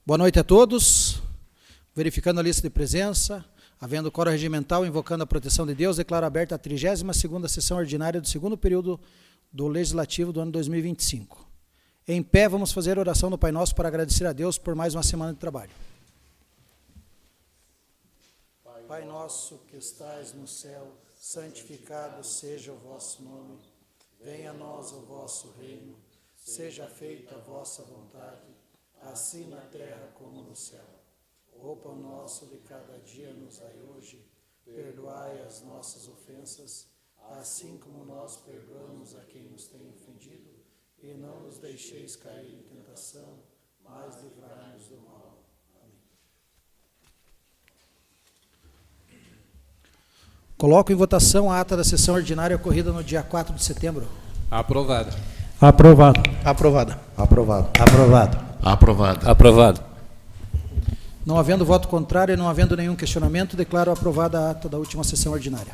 Boa noite a todos. Verificando a lista de presença, havendo quórum regimental, invocando a proteção de Deus, declaro aberta a 32ª sessão ordinária do segundo período do Legislativo do ano 2025. Em pé, vamos fazer a oração do Pai Nosso para agradecer a Deus por mais uma semana de trabalho. Pai nosso que estais no céu, santificado seja o vosso nome. Venha a nós o vosso reino. Seja feita a vossa vontade, assim na terra como no céu. O pão nosso de cada dia nos dai hoje. Perdoai as nossas ofensas, assim como nós perdoamos a quem nos tem ofendido. E não nos deixeis cair em tentação, mas livrai-nos do mal. Amém. Coloco em votação a ata da sessão ordinária ocorrida no dia 4 de setembro. Aprovado. Aprovado. Aprovada. Aprovado. Aprovado. Aprovado. Aprovado. Não havendo voto contrário e não havendo nenhum questionamento, declaro aprovada a ata da última sessão ordinária.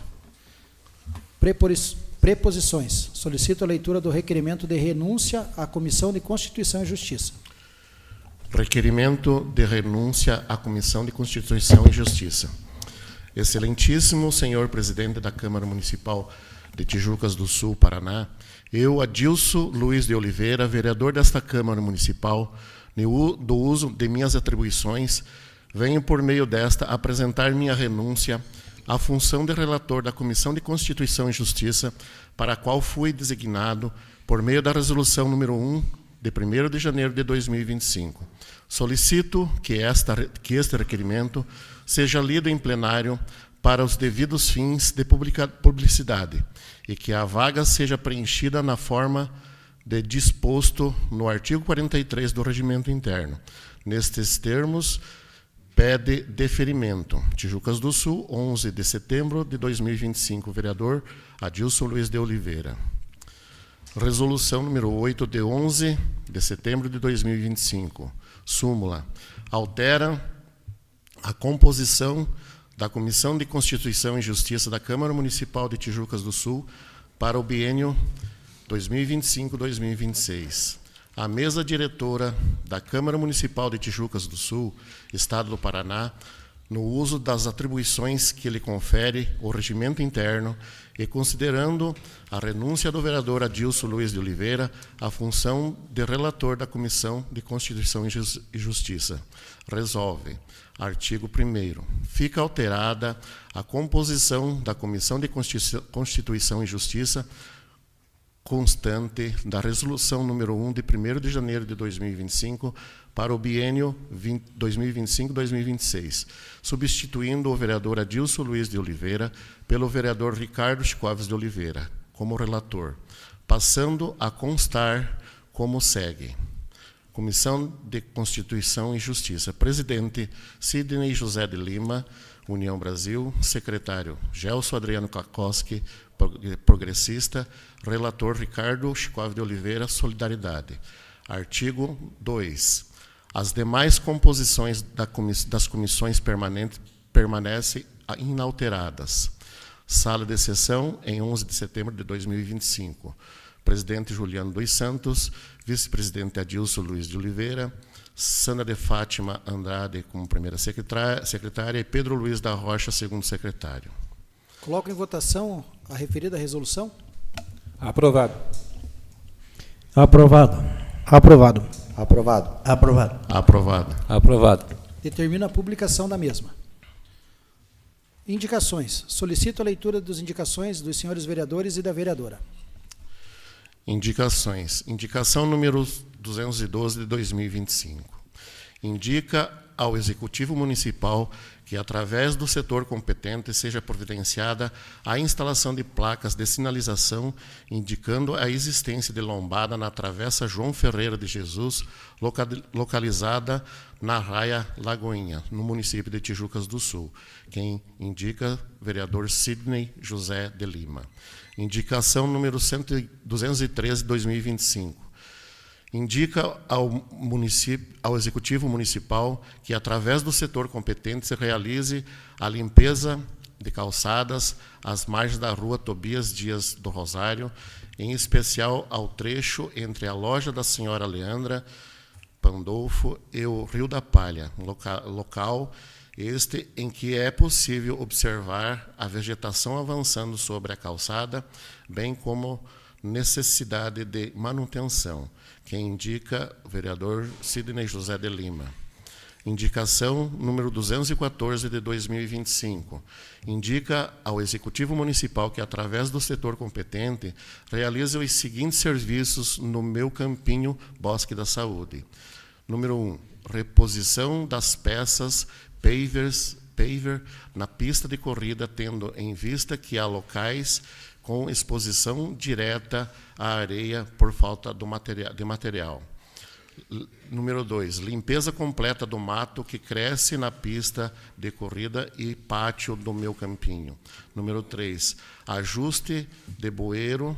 Preposições. Solicito a leitura do requerimento de renúncia à Comissão de Constituição e Justiça. Requerimento de renúncia à Comissão de Constituição e Justiça. Excelentíssimo senhor presidente da Câmara Municipal de Tijucas do Sul, Paraná, eu, Adilson Luiz de Oliveira, vereador desta Câmara Municipal, do uso de minhas atribuições, venho, por meio desta, apresentar minha renúncia à função de relator da Comissão de Constituição e Justiça, para a qual fui designado por meio da Resolução número 1, de 1º de janeiro de 2025. Solicito que este requerimento seja lido em plenário para os devidos fins de publicidade e que a vaga seja preenchida na forma de disposto no artigo 43 do Regimento Interno. Nestes termos, pede deferimento. Tijucas do Sul, 11 de setembro de 2025, vereador Adilson Luiz de Oliveira. Resolução número 8, de 11 de setembro de 2025. Súmula. Altera a composição da Comissão de Constituição e Justiça da Câmara Municipal de Tijucas do Sul para o biênio 2025-2026. A mesa diretora da Câmara Municipal de Tijucas do Sul, Estado do Paraná, no uso das atribuições que lhe confere o regimento interno e considerando a renúncia do vereador Adilson Luiz de Oliveira à função de relator da Comissão de Constituição e Justiça. Resolve. Artigo 1º. Fica alterada a composição da Comissão de Constituição e Justiça constante da Resolução número 1, de 1º de janeiro de 2025, para o biênio 2025-2026, substituindo o vereador Adilson Luiz de Oliveira pelo vereador Ricardo Chicoves de Oliveira, como relator, passando a constar como segue. Comissão de Constituição e Justiça. Presidente, Sidney José de Lima, União Brasil. Secretário, Gelson Adriano Kakoski, progressista. Relator, Ricardo Chicoves de Oliveira, Solidariedade. Artigo 2. As demais composições das comissões permanentes permanecem inalteradas. Sala de sessão, em 11 de setembro de 2025. Presidente Juliano dos Santos, vice-presidente Adilson Luiz de Oliveira, Sandra de Fátima Andrade como primeira secretária e Pedro Luiz da Rocha, segundo secretário. Coloco em votação a referida resolução. Aprovado. Aprovado. Aprovado. Aprovado. Aprovado. Aprovado. Aprovado. Determino a publicação da mesma. Indicações. Solicito a leitura das indicações dos senhores vereadores e da vereadora. Indicações. Indicação número 212 de 2025. Indica ao Executivo Municipal que, através do setor competente, seja providenciada a instalação de placas de sinalização indicando a existência de lombada na Travessa João Ferreira de Jesus, localizada na Raia Lagoinha, no município de Tijucas do Sul. Quem indica, vereador Sidney José de Lima. Indicação número 213 de 2025. Indica ao Executivo Municipal que, através do setor competente, se realize a limpeza de calçadas às margens da rua Tobias Dias do Rosário, em especial ao trecho entre a loja da senhora Leandra, Pandolfo e o Rio da Palha, local este em que é possível observar a vegetação avançando sobre a calçada, bem como necessidade de manutenção, que indica o vereador Sidney José de Lima. Indicação número 214 de 2025. Indica ao Executivo Municipal que, através do setor competente, realize os seguintes serviços no meu campinho Bosque da Saúde. Número 1. Reposição das peças paver na pista de corrida, tendo em vista que há locais com exposição direta à areia por falta de material. Número 2, limpeza completa do mato que cresce na pista de corrida e pátio do meu campinho. Número 3, ajuste de bueiro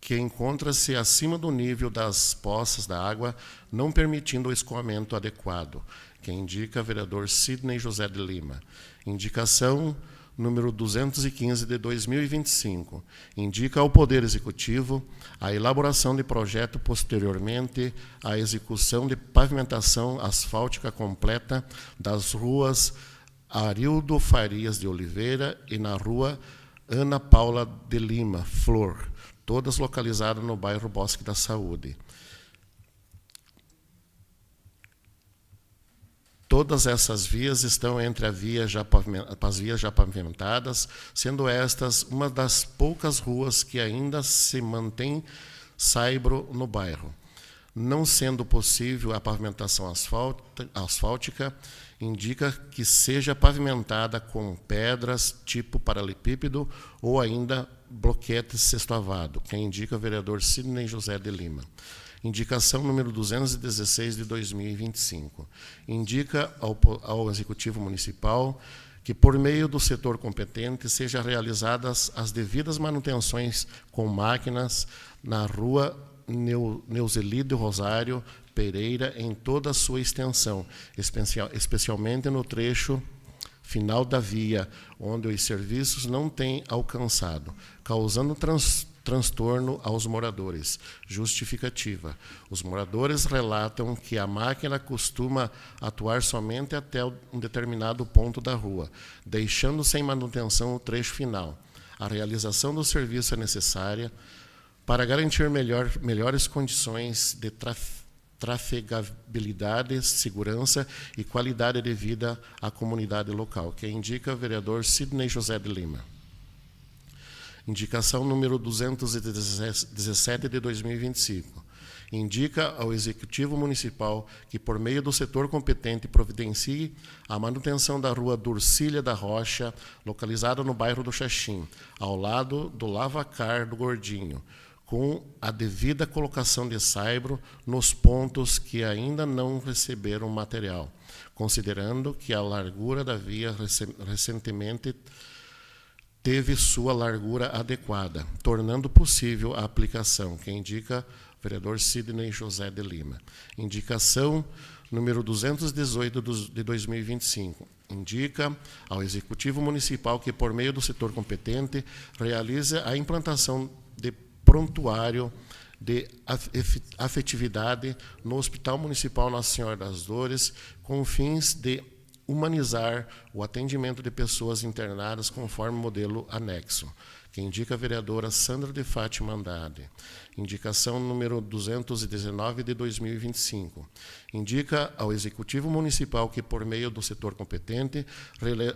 que encontra-se acima do nível das poças da água, não permitindo o escoamento adequado, que indica o vereador Sidney José de Lima. Indicação número 215 de 2025. Indica ao Poder Executivo a elaboração de projeto posteriormente à execução de pavimentação asfáltica completa das ruas Arildo Farias de Oliveira e na rua Ana Paula de Lima Flor, todas localizadas no bairro Bosque da Saúde. Todas essas vias estão entre as vias já pavimentadas, sendo estas uma das poucas ruas que ainda se mantém saibro no bairro. Não sendo possível a pavimentação asfáltica, indica que seja pavimentada com pedras tipo paralelepípedo ou ainda bloquete sextoavado, que indica o vereador Sidney José de Lima. Indicação número 216 de 2025. Indica ao Executivo Municipal que, por meio do setor competente, sejam realizadas as devidas manutenções com máquinas na rua Neuzelídio Rosário Pereira em toda a sua extensão, especialmente no trecho final da via, onde os serviços não têm alcançado, causando transtorno aos moradores. Justificativa. Os moradores relatam que a máquina costuma atuar somente até um determinado ponto da rua, deixando sem manutenção o trecho final. A realização do serviço é necessária para garantir melhores condições de trafegabilidade, segurança e qualidade de vida à comunidade local, que indica o vereador Sidney José de Lima. Indicação número 217 de 2025. Indica ao Executivo Municipal que, por meio do setor competente, providencie a manutenção da rua Durcília da Rocha, localizada no bairro do Xaxim, ao lado do Lavacar do Gordinho, com a devida colocação de saibro nos pontos que ainda não receberam material, considerando que a largura da via recentemente teve sua largura adequada, tornando possível a aplicação, que indica o vereador Sidney José de Lima. Indicação número 218 de 2025. Indica ao Executivo Municipal que, por meio do setor competente, realize a implantação de prontuário de afetividade no Hospital Municipal Nossa Senhora das Dores, com fins de humanizar o atendimento de pessoas internadas conforme modelo anexo, que indica a vereadora Sandra de Fátima Andrade. Indicação número 219 de 2025. Indica ao Executivo Municipal que, por meio do setor competente,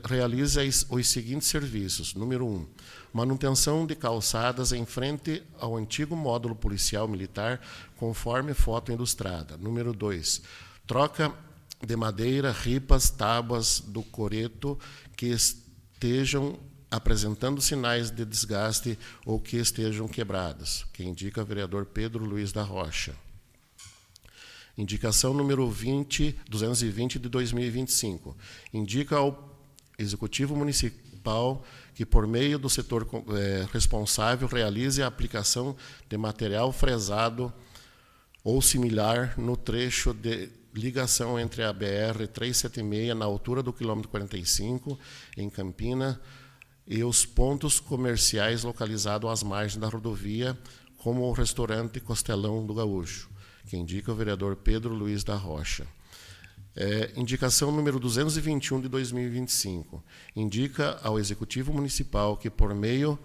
realize os seguintes serviços. Número 1, manutenção de calçadas em frente ao antigo módulo policial militar, conforme foto ilustrada. Número 2, troca de madeira, ripas, tábuas do coreto que estejam apresentando sinais de desgaste ou que estejam quebradas, que indica o vereador Pedro Luiz da Rocha. Indicação número 220 de 2025. Indica ao Executivo Municipal que, por meio do setor responsável, realize a aplicação de material fresado ou similar no trecho de ligação entre a BR-376, na altura do quilômetro 45, em Campina, e os pontos comerciais localizados às margens da rodovia, como o restaurante Costelão do Gaúcho, que indica o vereador Pedro Luiz da Rocha. Indicação número 221 de 2025. Indica ao Executivo Municipal que, por meio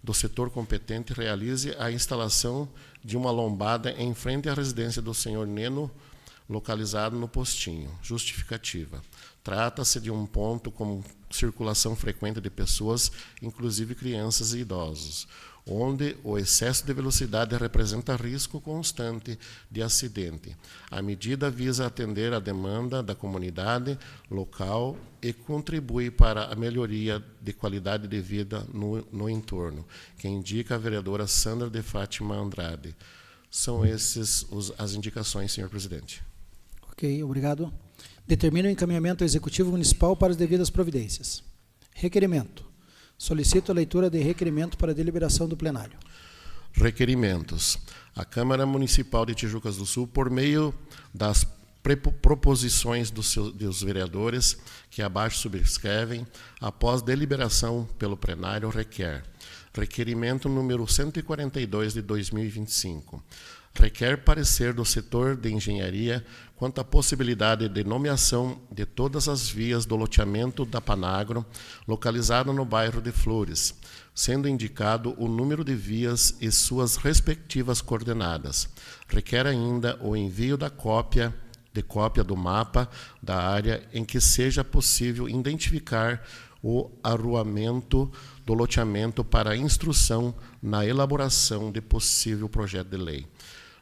do setor competente, realize a instalação de uma lombada em frente à residência do senhor Neno, localizado no Postinho. Justificativa. Trata-se de um ponto com circulação frequente de pessoas, inclusive crianças e idosos, onde o excesso de velocidade representa risco constante de acidente. A medida visa atender a demanda da comunidade local e contribui para a melhoria de qualidade de vida no entorno, que indica a vereadora Sandra de Fátima Andrade. São essas as indicações, senhor presidente. Ok, obrigado. Determina o encaminhamento ao Executivo Municipal para as devidas providências. Requerimento. Solicito a leitura de requerimento para deliberação do plenário. Requerimentos. A Câmara Municipal de Tijucas do Sul, por meio das proposições dos vereadores que abaixo subscrevem, após deliberação pelo plenário, requer. Requerimento número 142 de 2025. Requer parecer do setor de engenharia quanto à possibilidade de nomeação de todas as vias do loteamento da Panagro, localizado no bairro de Flores, sendo indicado o número de vias e suas respectivas coordenadas. Requer ainda o envio da cópia do mapa da área em que seja possível identificar o arruamento do loteamento para instrução na elaboração de possível projeto de lei.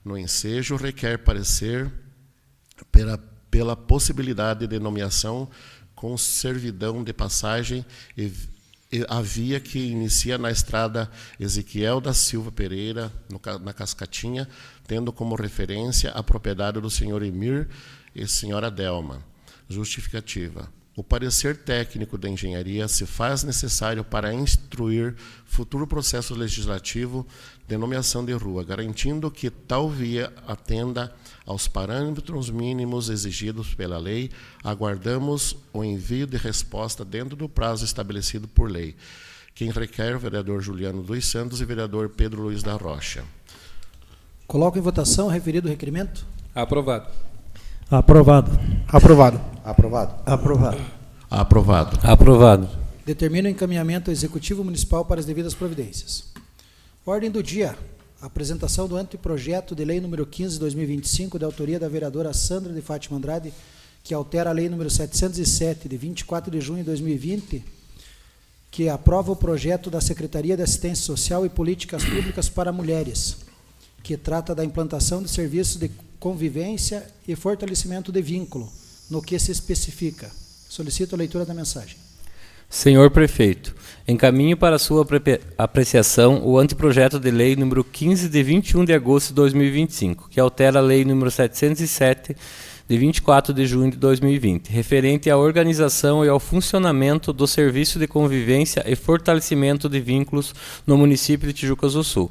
No ensejo, requer parecer pela possibilidade de nomeação com servidão de passagem e a via que inicia na estrada Ezequiel da Silva Pereira, na Cascatinha, tendo como referência a propriedade do senhor Emir e senhora Delma. Justificativa. O parecer técnico da engenharia se faz necessário para instruir futuro processo legislativo de nomeação de rua, garantindo que tal via atenda aos parâmetros mínimos exigidos pela lei. Aguardamos o envio de resposta dentro do prazo estabelecido por lei. Quem requer, o vereador Juliano dos Santos e o vereador Pedro Luiz da Rocha. Coloco em votação o referido requerimento. Aprovado. Aprovado. Aprovado. Aprovado. Aprovado. Aprovado. Aprovado. Determina o encaminhamento ao Executivo Municipal para as devidas providências. Ordem do dia. Apresentação do anteprojeto de lei número 15/2025, de autoria da vereadora Sandra de Fátima Andrade, que altera a lei número 707, de 24 de junho de 2020, que aprova o projeto da Secretaria de Assistência Social e Políticas Públicas para Mulheres, que trata da implantação de serviços de convivência e fortalecimento de vínculo, no que se especifica. Solicito a leitura da mensagem. Senhor Prefeito, encaminho para sua apreciação o anteprojeto de lei número 15 de 21 de agosto de 2025, que altera a lei número 707 de 24 de junho de 2020, referente à organização e ao funcionamento do Serviço de Convivência e Fortalecimento de Vínculos no município de Tijucas do Sul.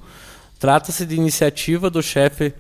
Trata-se de iniciativa do chefe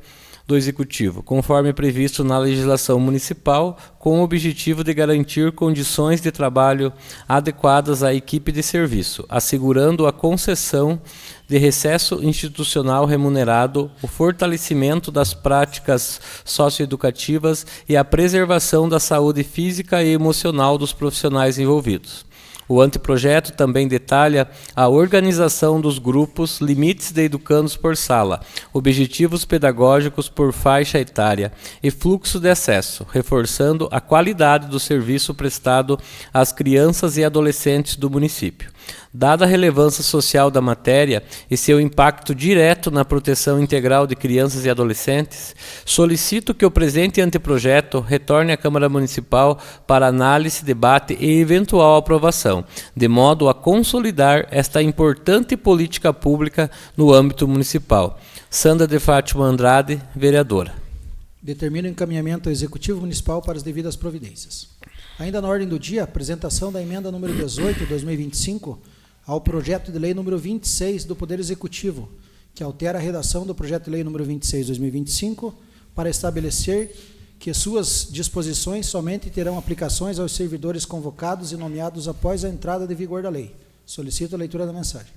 do Executivo, conforme previsto na legislação municipal, com o objetivo de garantir condições de trabalho adequadas à equipe de serviço, assegurando a concessão de recesso institucional remunerado, o fortalecimento das práticas socioeducativas e a preservação da saúde física e emocional dos profissionais envolvidos. O anteprojeto também detalha a organização dos grupos, limites de educandos por sala, objetivos pedagógicos por faixa etária e fluxo de acesso, reforçando a qualidade do serviço prestado às crianças e adolescentes do município. Dada a relevância social da matéria e seu impacto direto na proteção integral de crianças e adolescentes, solicito que o presente anteprojeto retorne à Câmara Municipal para análise, debate e eventual aprovação, de modo a consolidar esta importante política pública no âmbito municipal. Sandra de Fátima Andrade, vereadora. Determina o encaminhamento ao Executivo Municipal para as devidas providências. Ainda na ordem do dia, apresentação da emenda número 18 de 2025 ao projeto de lei número 26 do Poder Executivo, que altera a redação do projeto de lei número 26 de 2025 para estabelecer que suas disposições somente terão aplicações aos servidores convocados e nomeados após a entrada de vigor da lei. Solicito a leitura da mensagem.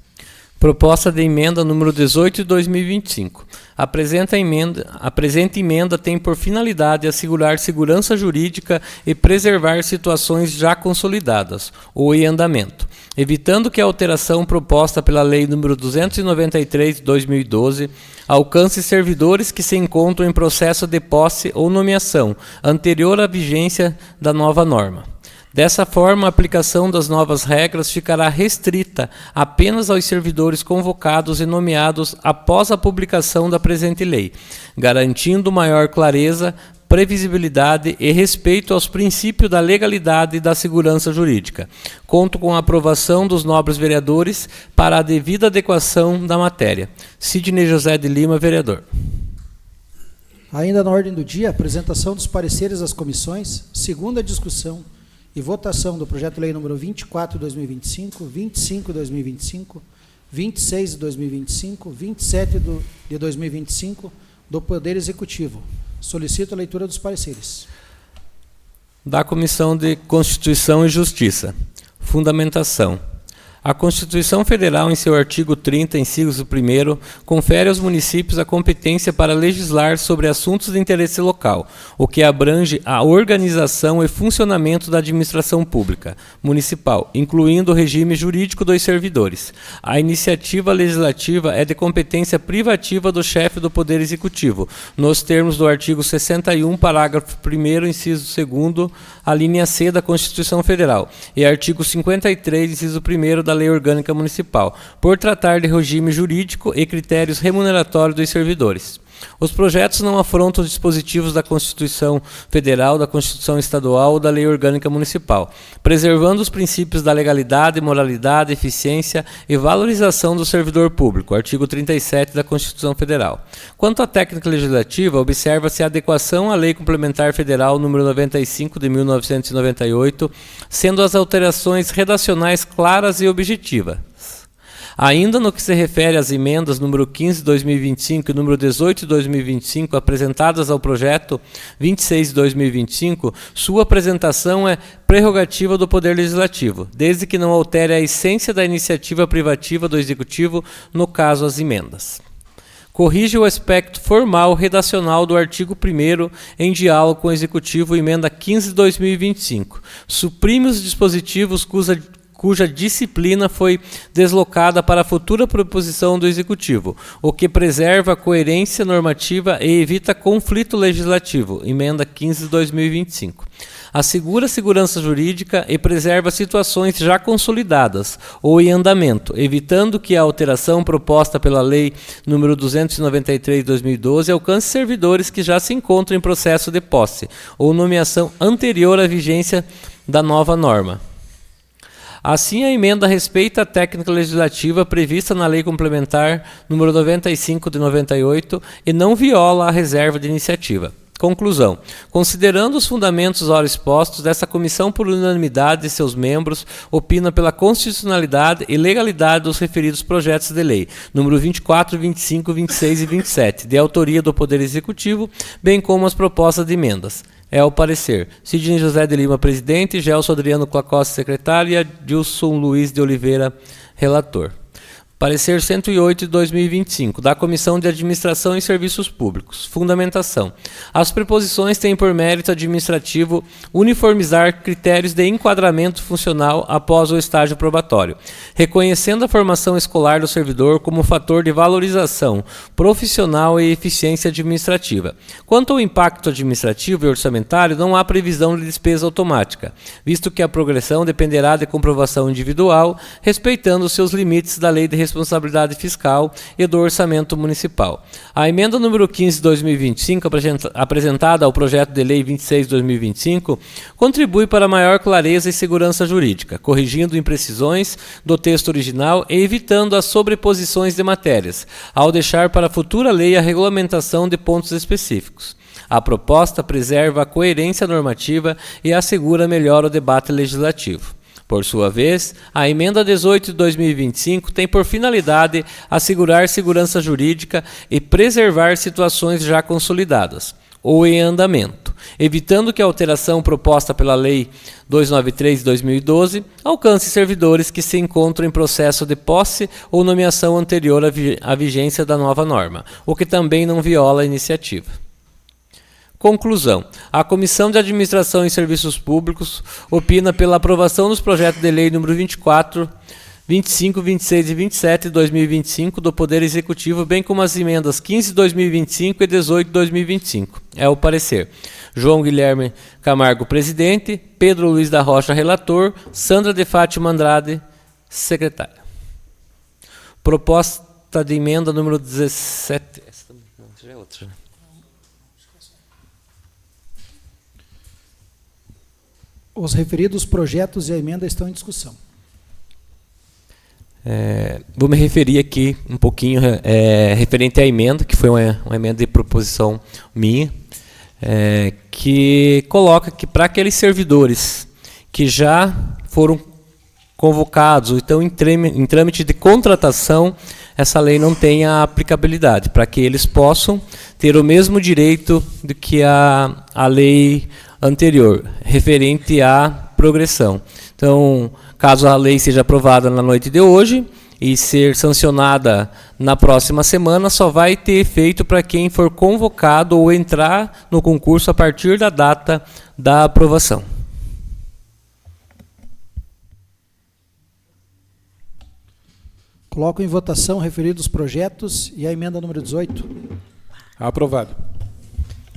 Proposta de emenda número 18 de 2025. A presente emenda tem por finalidade assegurar segurança jurídica e preservar situações já consolidadas ou em andamento, evitando que a alteração proposta pela Lei nº 293 de 2012 alcance servidores que se encontram em processo de posse ou nomeação anterior à vigência da nova norma. Dessa forma, a aplicação das novas regras ficará restrita apenas aos servidores convocados e nomeados após a publicação da presente lei, garantindo maior clareza, previsibilidade e respeito aos princípios da legalidade e da segurança jurídica. Conto com a aprovação dos nobres vereadores para a devida adequação da matéria. Sidney José de Lima, vereador. Ainda na ordem do dia, apresentação dos pareceres das comissões, segunda discussão e votação do projeto de lei número 24 de 2025, 25 de 2025, 26 de 2025, 27 de 2025 do Poder Executivo. Solicito a leitura dos pareceres. Da Comissão de Constituição e Justiça. Fundamentação. A Constituição Federal, em seu artigo 30, inciso 1º, confere aos municípios a competência para legislar sobre assuntos de interesse local, o que abrange a organização e funcionamento da administração pública municipal, incluindo o regime jurídico dos servidores. A iniciativa legislativa é de competência privativa do chefe do Poder Executivo, nos termos do artigo 61, parágrafo 1º, inciso 2º, a linha C da Constituição Federal, e artigo 53, inciso 1º da Lei Orgânica Municipal, por tratar de regime jurídico e critérios remuneratórios dos servidores. Os projetos não afrontam os dispositivos da Constituição Federal, da Constituição Estadual ou da Lei Orgânica Municipal, preservando os princípios da legalidade, moralidade, eficiência e valorização do servidor público, artigo 37 da Constituição Federal. Quanto à técnica legislativa, observa-se a adequação à Lei Complementar Federal nº 95 de 1998, sendo as alterações redacionais claras e objetivas. Ainda no que se refere às emendas número 15 de 2025 e número 18 de 2025 apresentadas ao projeto 26 de 2025, sua apresentação é prerrogativa do Poder Legislativo, desde que não altere a essência da iniciativa privativa do Executivo, no caso as emendas. Corrige o aspecto formal redacional do artigo 1º em diálogo com o Executivo, emenda 15 de 2025. Suprime os dispositivos cuja disciplina foi deslocada para a futura proposição do Executivo, o que preserva a coerência normativa e evita conflito legislativo, emenda 15 de 2025. Assegura a segurança jurídica e preserva situações já consolidadas ou em andamento, evitando que a alteração proposta pela Lei nº 293 de 2012 alcance servidores que já se encontram em processo de posse ou nomeação anterior à vigência da nova norma. Assim, a emenda respeita a técnica legislativa prevista na Lei Complementar nº 95 de 98 e não viola a reserva de iniciativa. Conclusão. Considerando os fundamentos ora expostos, essa comissão, por unanimidade de seus membros, opina pela constitucionalidade e legalidade dos referidos projetos de lei, número 24, 25, 26 e 27, de autoria do Poder Executivo, bem como as propostas de emendas. É o parecer. Sidney José de Lima, presidente, Gelson Adriano Clacosta, secretário, e Adilson Luiz de Oliveira, relator. Parecer 108 de 2025, da Comissão de Administração e Serviços Públicos. Fundamentação. As preposições têm por mérito administrativo uniformizar critérios de enquadramento funcional após o estágio probatório, reconhecendo a formação escolar do servidor como fator de valorização profissional e eficiência administrativa. Quanto ao impacto administrativo e orçamentário, não há previsão de despesa automática, visto que a progressão dependerá de comprovação individual, respeitando os seus limites da Lei de Responsabilidade Fiscal e do Orçamento Municipal. A emenda número 15 de 2025, apresentada ao projeto de lei 26 de 2025, contribui para maior clareza e segurança jurídica, corrigindo imprecisões do texto original e evitando as sobreposições de matérias, ao deixar para a futura lei a regulamentação de pontos específicos. A proposta preserva a coerência normativa e assegura melhor o debate legislativo. Por sua vez, a emenda 18 de 2025 tem por finalidade assegurar segurança jurídica e preservar situações já consolidadas. ou em andamento, evitando que a alteração proposta pela Lei 293 de 2012 alcance servidores que se encontram em processo de posse ou nomeação anterior à vigência da nova norma, o que também não viola a iniciativa. Conclusão. A Comissão de Administração e Serviços Públicos opina pela aprovação dos projetos de lei número 24, 25, 26 e 27 de 2025 do Poder Executivo, bem como as emendas 15 de 2025 e 18 de 2025. É o parecer. João Guilherme Camargo, presidente. Pedro Luiz da Rocha, relator. Sandra de Fátima Andrade, secretária. Proposta de emenda número 17. Essa já é outra, né? Os referidos projetos e a emenda estão em discussão. Vou me referir aqui um pouquinho referente à emenda, que foi uma emenda de proposição minha, que coloca que para aqueles servidores que já foram convocados ou estão em trâmite de contratação, essa lei não tenha aplicabilidade, para que eles possam ter o mesmo direito do que a lei anterior, referente à progressão. Então, caso a lei seja aprovada na noite de hoje e ser sancionada na próxima semana, só vai ter efeito para quem for convocado ou entrar no concurso a partir da data da aprovação. Coloco em votação referidos projetos e a emenda número 18. Aprovado.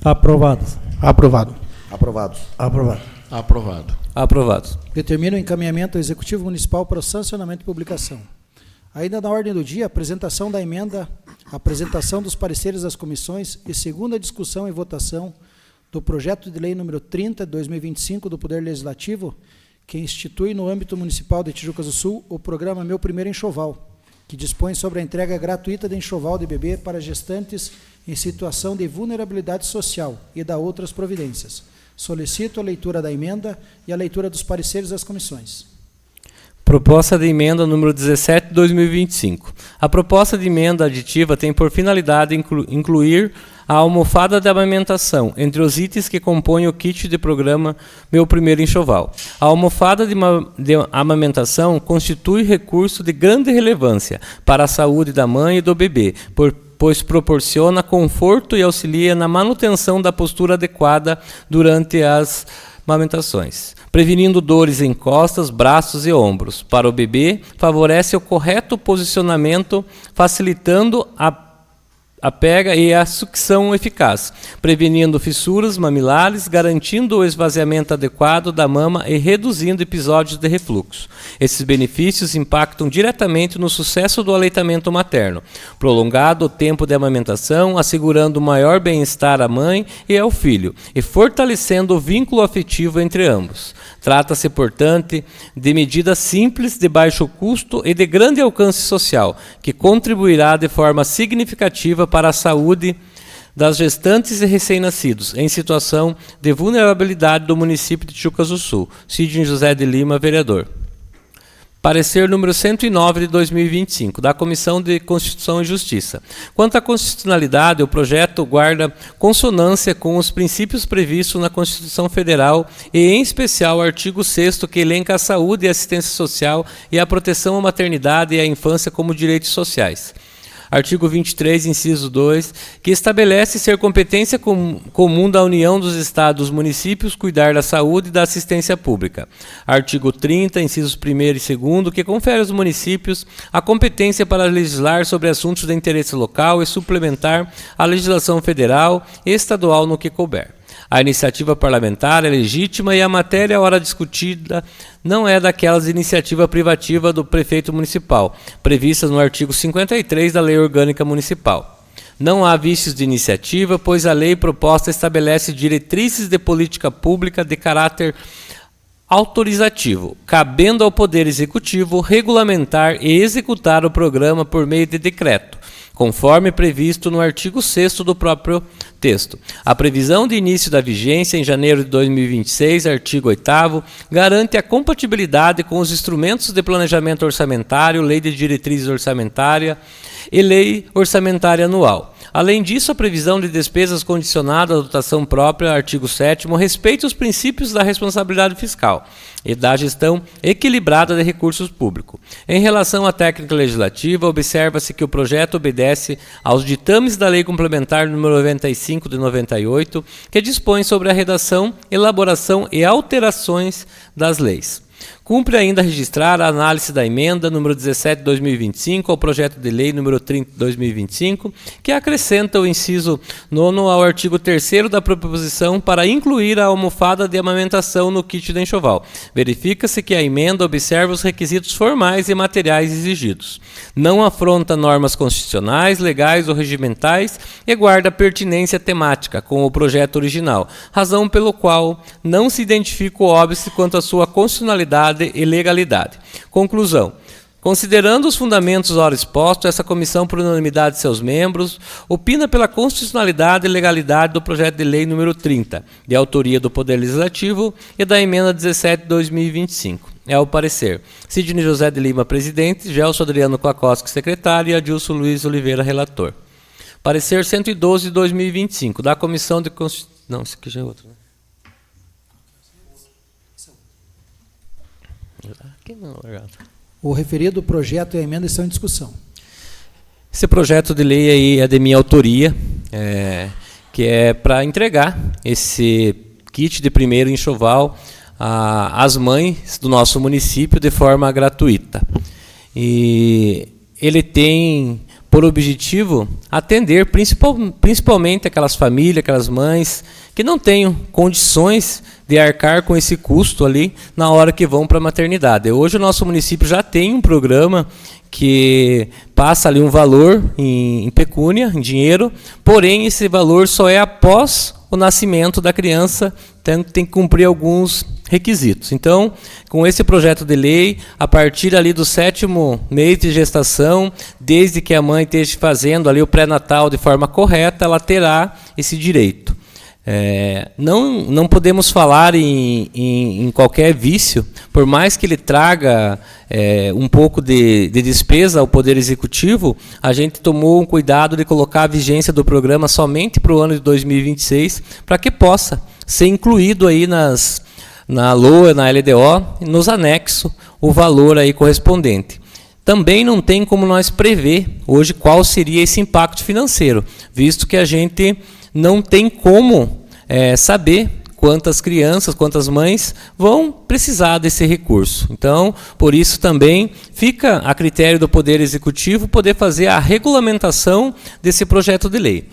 Aprovado. Aprovado. Aprovado. Aprovado. Aprovado. Aprovados. Determina o encaminhamento ao Executivo Municipal para o sancionamento e publicação. Ainda na ordem do dia, apresentação da emenda, apresentação dos pareceres das comissões e segunda discussão e votação do projeto de lei número 30 de 2025 do Poder Legislativo, que institui no âmbito municipal de Tijucas do Sul o programa Meu Primeiro Enxoval, que dispõe sobre a entrega gratuita de enxoval de bebê para gestantes em situação de vulnerabilidade social e da outras providências. Solicito a leitura da emenda e a leitura dos pareceres das comissões. Proposta de emenda número 17 de 2025. A proposta de emenda aditiva tem por finalidade incluir a almofada de amamentação entre os itens que compõem o kit de programa Meu Primeiro Enxoval. A almofada de amamentação constitui recurso de grande relevância para a saúde da mãe e do bebê, pois proporciona conforto e auxilia na manutenção da postura adequada durante as amamentações, prevenindo dores em costas, braços e ombros. Para o bebê, favorece o correto posicionamento, facilitando a pega e a sucção eficaz, prevenindo fissuras mamilares, garantindo o esvaziamento adequado da mama e reduzindo episódios de refluxo. Esses benefícios impactam diretamente no sucesso do aleitamento materno, prolongado o tempo de amamentação, assegurando maior bem-estar à mãe e ao filho, e fortalecendo o vínculo afetivo entre ambos. Trata-se, portanto, de medida simples, de baixo custo e de grande alcance social, que contribuirá de forma significativa para a saúde das gestantes e recém-nascidos em situação de vulnerabilidade do município de Tijucas do Sul. Sidney José de Lima, vereador. Parecer número 109 de 2025, da Comissão de Constituição e Justiça. Quanto à constitucionalidade, o projeto guarda consonância com os princípios previstos na Constituição Federal e, em especial, o artigo 6º, que elenca a saúde e a assistência social e a proteção à maternidade e à infância como direitos sociais. Artigo 23, inciso 2, que estabelece ser competência comum da União dos Estados e dos municípios cuidar da saúde e da assistência pública. Artigo 30, incisos 1º e 2º, que confere aos municípios a competência para legislar sobre assuntos de interesse local e suplementar a legislação federal e estadual no que couber. A iniciativa parlamentar é legítima e a matéria, ora discutida, não é daquelas de iniciativa privativa do prefeito municipal, previstas no artigo 53 da Lei Orgânica Municipal. Não há vícios de iniciativa, pois a lei proposta estabelece diretrizes de política pública de caráter autorizativo, cabendo ao Poder Executivo regulamentar e executar o programa por meio de decreto, conforme previsto no artigo 6º do próprio Texto. A previsão de início da vigência em janeiro de 2026, artigo 8º, garante a compatibilidade com os instrumentos de planejamento orçamentário, lei de diretrizes orçamentária e lei orçamentária anual. Além disso, a previsão de despesas condicionadas à dotação própria, artigo 7º, respeita os princípios da responsabilidade fiscal e da gestão equilibrada de recursos públicos. Em relação à técnica legislativa, observa-se que o projeto obedece aos ditames da Lei Complementar número 95 de 98, que dispõe sobre a redação, elaboração e alterações das leis. Cumpre ainda registrar a análise da emenda número 17 de 2025 ao projeto de lei número 30 de 2025, que acrescenta o inciso 9º ao artigo 3º da proposição para incluir a almofada de amamentação no kit de enxoval. Verifica-se que a emenda observa os requisitos formais e materiais exigidos. Não afronta normas constitucionais, legais ou regimentais e guarda pertinência temática com o projeto original, razão pelo qual não se identifica o óbice quanto à sua constitucionalidade e legalidade. Conclusão. Considerando os fundamentos ora expostos, essa comissão, por unanimidade de seus membros, opina pela constitucionalidade e legalidade do projeto de lei número 30, de autoria do Poder Legislativo, e da emenda 17 de 2025. É o parecer. Sidney José de Lima, presidente, Gelson Adriano Koakowski, secretário, e Adilson Luiz Oliveira, relator. Parecer 112 de 2025, da Comissão de Constituição... Não, esse aqui já é outro, né? Aqui não, o referido projeto e a emenda estão em discussão. Esse projeto de lei aí é de minha autoria, que é para entregar esse kit de primeiro enxoval às mães do nosso município de forma gratuita. E ele tem por objetivo atender principalmente aquelas famílias, aquelas mães que não tenham condições de arcar com esse custo ali na hora que vão para a maternidade. Hoje o nosso município já tem um programa que passa ali um valor em pecúnia, em dinheiro, porém esse valor só é após o nascimento da criança, tem que cumprir alguns requisitos. Então, com esse projeto de lei, a partir ali do 7º mês de gestação, desde que a mãe esteja fazendo ali o pré-natal de forma correta, ela terá esse direito. Não podemos falar em qualquer vício, por mais que ele traga um pouco de despesa ao Poder Executivo, a gente tomou um cuidado de colocar a vigência do programa somente para o ano de 2026, para que possa ser incluído aí na LOA, na LDO, nos anexos, o valor aí correspondente. Também não tem como nós prever hoje qual seria esse impacto financeiro, visto que a gente não tem como saber quantas crianças, quantas mães vão precisar desse recurso. Então, por isso também fica a critério do Poder Executivo poder fazer a regulamentação desse projeto de lei.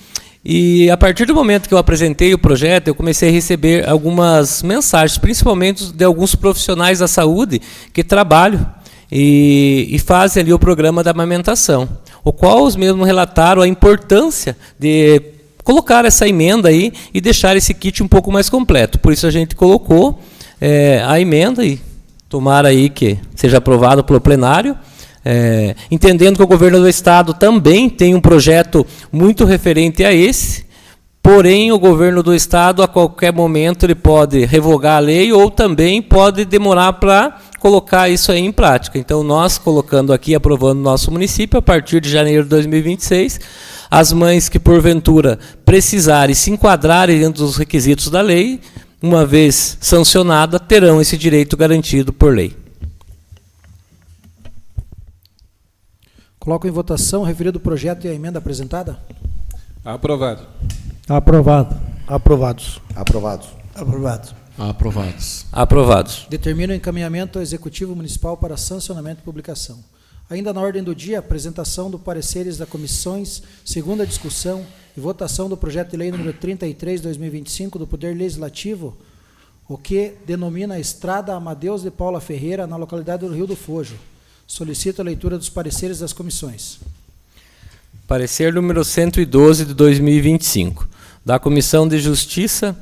E a partir do momento que eu apresentei o projeto, eu comecei a receber algumas mensagens, principalmente de alguns profissionais da saúde que trabalham e fazem ali o programa da amamentação, o qual os mesmos relataram a importância de colocar essa emenda aí e deixar esse kit um pouco mais completo. Por isso a gente colocou a emenda e tomara aí que seja aprovado pelo plenário, entendendo que o governo do estado também tem um projeto muito referente a esse, porém o governo do estado a qualquer momento ele pode revogar a lei ou também pode demorar para colocar isso aí em prática. Então nós colocando aqui, aprovando no nosso município, a partir de janeiro de 2026, as mães que porventura precisarem se enquadrarem dentro dos requisitos da lei, uma vez sancionada, terão esse direito garantido por lei. Coloco em votação o referido projeto e a emenda apresentada. Aprovado. Aprovado. Aprovados. Aprovados. Aprovados. Aprovados. Aprovados. Determina o encaminhamento ao Executivo Municipal para sancionamento e publicação. Ainda na ordem do dia, apresentação dos pareceres das comissões, segunda discussão e votação do projeto de lei número 33, 2025, do Poder Legislativo, o que denomina a Estrada Amadeus de Paula Ferreira, na localidade do Rio do Fojo. Solicito a leitura dos pareceres das comissões. Parecer número 112 de 2025, da Comissão de Justiça,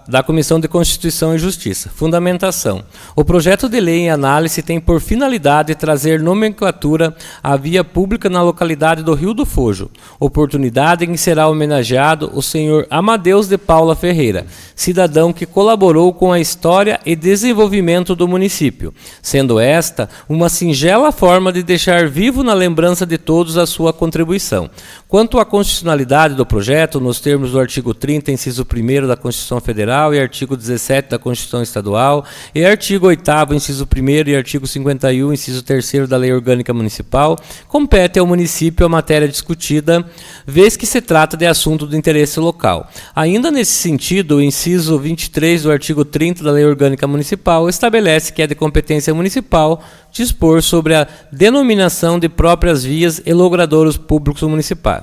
da Comissão de Constituição e Justiça. Fundamentação. O projeto de lei em análise tem por finalidade trazer nomenclatura à via pública na localidade do Rio do Fojo, oportunidade em que será homenageado o senhor Amadeus de Paula Ferreira, cidadão que colaborou com a história e desenvolvimento do município, sendo esta uma singela forma de deixar vivo na lembrança de todos a sua contribuição. Quanto à constitucionalidade do projeto, nos termos do artigo 30, inciso 1º da Constituição Federal e artigo 17 da Constituição Estadual e artigo 8º, inciso 1º e artigo 51, inciso 3º da Lei Orgânica Municipal, compete ao município a matéria discutida, vez que se trata de assunto de interesse local. Ainda nesse sentido, o inciso 23 do artigo 30 da Lei Orgânica Municipal estabelece que é de competência municipal dispor sobre a denominação de próprias vias e logradouros públicos municipais.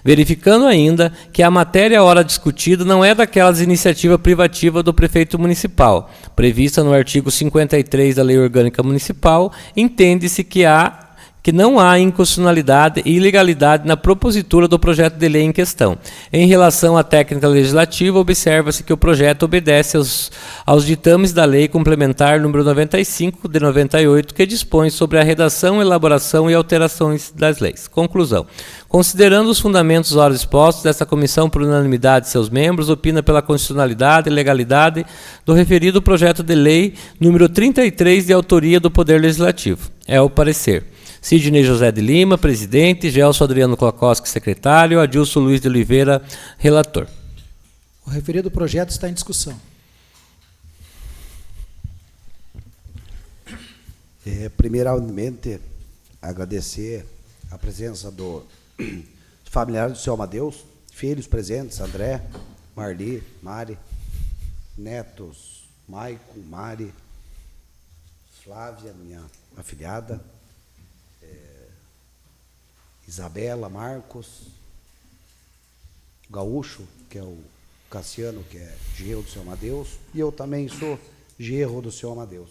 Verificando ainda que a matéria ora discutida não é daquelas iniciativa privativa do prefeito municipal, prevista no artigo 53 da Lei Orgânica Municipal, entende-se que não há inconstitucionalidade e ilegalidade na propositura do projeto de lei em questão. Em relação à técnica legislativa, observa-se que o projeto obedece aos ditames da Lei Complementar número 95 de 98, que dispõe sobre a redação, elaboração e alterações das leis. Conclusão. Considerando os fundamentos ora expostos, esta comissão, por unanimidade de seus membros, opina pela constitucionalidade e legalidade do referido projeto de lei número 33 de autoria do Poder Legislativo. É o parecer. Sidney José de Lima, presidente, Gelson Adriano Klokoski, secretário, Adilson Luiz de Oliveira, relator. O referido projeto está em discussão. Primeiramente, agradecer a presença dos familiares do senhor Amadeus, filhos presentes, André, Marli, Mari, netos, Maicon, Mari, Flávia, minha afilhada, Isabela, Marcos, Gaúcho, que é o Cassiano, que é genro do senhor Amadeus, e eu também sou genro do senhor Amadeus.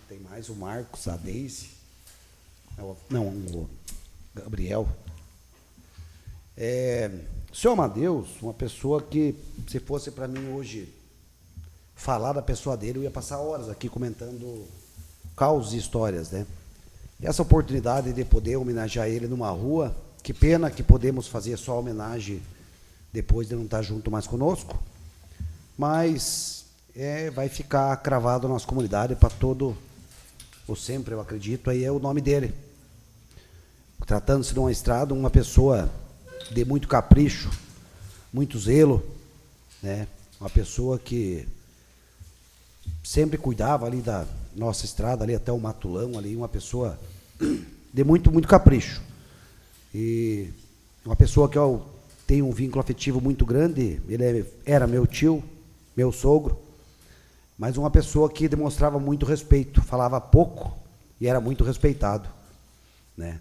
Tem mais o Marcos, a Deise, não, o Gabriel. O senhor Amadeus, uma pessoa que, se fosse para mim hoje falar da pessoa dele, eu ia passar horas aqui comentando causos e histórias, né? E essa oportunidade de poder homenagear ele numa rua, que pena que podemos fazer só homenagem depois de não estar junto mais conosco, mas vai ficar cravado na nossa comunidade para todo, ou sempre, eu acredito, aí é o nome dele. Tratando-se de uma estrada, uma pessoa de muito capricho, muito zelo, né? Uma pessoa que sempre cuidava ali da nossa estrada, ali até o Matulão, ali, uma pessoa de muito, muito capricho. E uma pessoa que eu tenho um vínculo afetivo muito grande, ele era meu tio, meu sogro, mas uma pessoa que demonstrava muito respeito, falava pouco e era muito respeitado, né?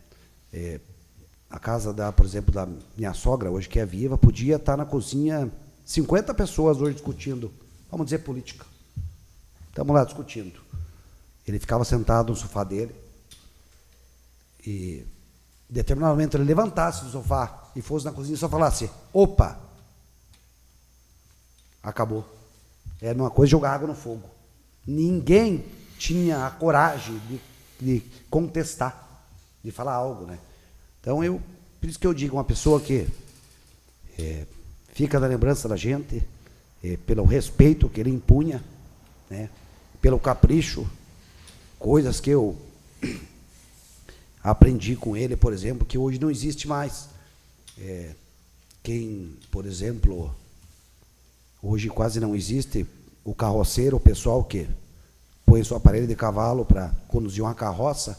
A casa, por exemplo, da minha sogra, hoje que é viva, podia estar na cozinha 50 pessoas hoje discutindo, vamos dizer, política. Estamos lá discutindo. Ele ficava sentado no sofá dele e, em determinado momento, ele levantasse do sofá e fosse na cozinha e só falasse, opa, acabou. Era uma coisa de jogar água no fogo. Ninguém tinha a coragem de contestar, de falar algo, né? Então, por isso que eu digo, uma pessoa que fica na lembrança da gente, pelo respeito que ele impunha, né? Pelo capricho, coisas que eu aprendi com ele, por exemplo, que hoje não existe mais. Quem, por exemplo, hoje quase não existe, o carroceiro, o pessoal que põe seu aparelho de cavalo para conduzir uma carroça,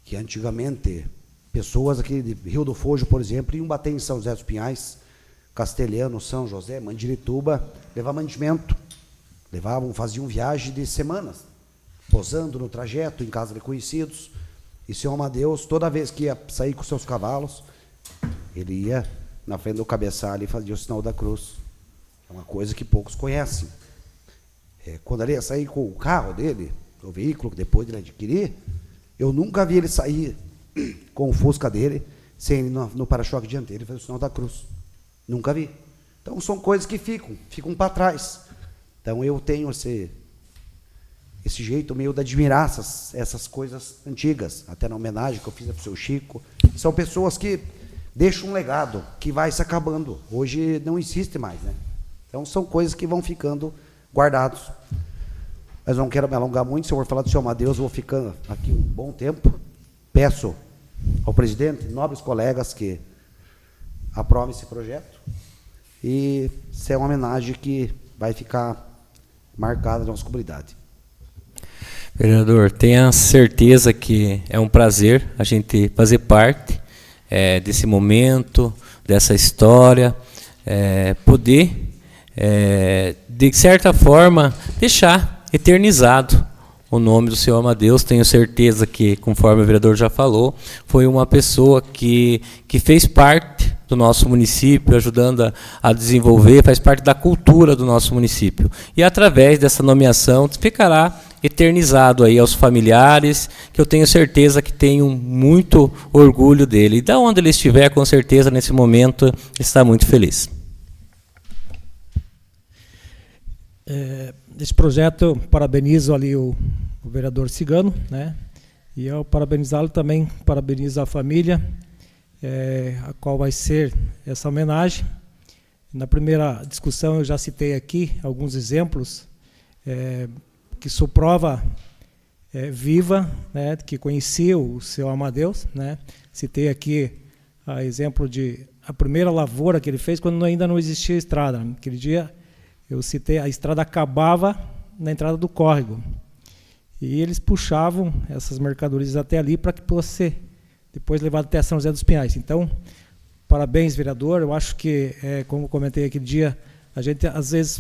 que antigamente, pessoas aqui de Rio do Fojo, por exemplo, iam bater em São José dos Pinhais, Castelhano, São José, Mandirituba, levar mantimento. Faziam viagem de semanas, posando no trajeto, em casa de conhecidos. E o senhor Amadeus, toda vez que ia sair com seus cavalos, ele ia na frente do cabeçalho e fazia o sinal da cruz. É uma coisa que poucos conhecem. Quando ele ia sair com o carro dele, o veículo que depois ele adquirir, eu nunca vi ele sair com o Fusca dele, sem ele no para-choque dianteiro, ele fazia o sinal da cruz. Nunca vi. Então, são coisas que ficam para trás. Então, eu tenho esse jeito meio de admirar essas coisas antigas, até na homenagem que eu fiz para o seu Chico. São pessoas que deixam um legado que vai se acabando. Hoje não existe mais, né? Então, são coisas que vão ficando guardados. Mas não quero me alongar muito. Se eu for falar do seu Amadeus, eu vou ficando aqui um bom tempo. Peço ao presidente, nobres colegas, que aprovem esse projeto. E isso é uma homenagem que vai ficar marcada na nossa comunidade. Vereador, tenha certeza que é um prazer a gente fazer parte desse momento, dessa história, poder, de certa forma, deixar eternizado o nome do senhor Amadeus. Tenho certeza que, conforme o vereador já falou, foi uma pessoa que fez parte do nosso município, ajudando a desenvolver, faz parte da cultura do nosso município. E, através dessa nomeação, ficará eternizado aí aos familiares, que eu tenho certeza que tenham muito orgulho dele. E da onde ele estiver, com certeza, nesse momento, está muito feliz. Esse projeto, parabenizo ali o vereador Cigano, né? E ao parabenizá-lo também, parabenizo a família, a qual vai ser essa homenagem. Na primeira discussão eu já citei aqui alguns exemplos, que sou prova viva, né, que conhecia o seu Amadeus, né? Citei aqui exemplo de a primeira lavoura que ele fez quando ainda não existia estrada. Naquele dia eu citei, a estrada acabava na entrada do córrego. E eles puxavam essas mercadorias até ali para que fosse ser depois levado até São José dos Pinhais. Então, parabéns, vereador. Eu acho que, como comentei aquele dia, a gente às vezes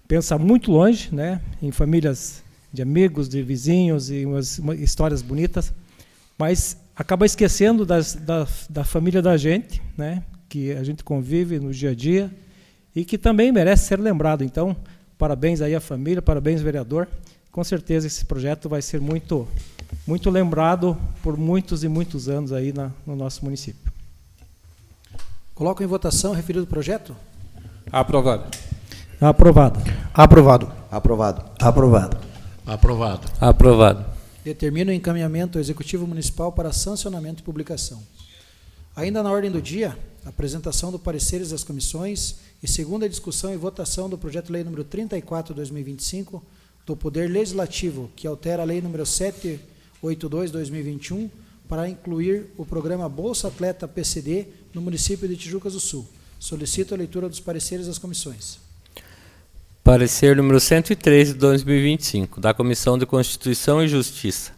pensa muito longe, né, em famílias de amigos, de vizinhos, e umas histórias bonitas, mas acaba esquecendo da família da gente, né, que a gente convive no dia a dia, e que também merece ser lembrado. Então, parabéns aí à família, parabéns, vereador. Com certeza esse projeto vai ser muito, muito lembrado por muitos e muitos anos aí no nosso município. Coloco em votação o referido projeto. Aprovado. Aprovado. Aprovado. Aprovado. Aprovado. Aprovado. Aprovado. Determino o encaminhamento ao Executivo Municipal para sancionamento e publicação. Ainda na ordem do dia, apresentação do pareceres das comissões e segunda discussão e votação do projeto-lei número 34/2025 do Poder Legislativo, que altera a lei número 782/2021 para incluir o programa Bolsa Atleta PCD no município de Tijucas do Sul. Solicito a leitura dos pareceres das comissões. Parecer número 103 de 2025, da Comissão de Constituição e Justiça.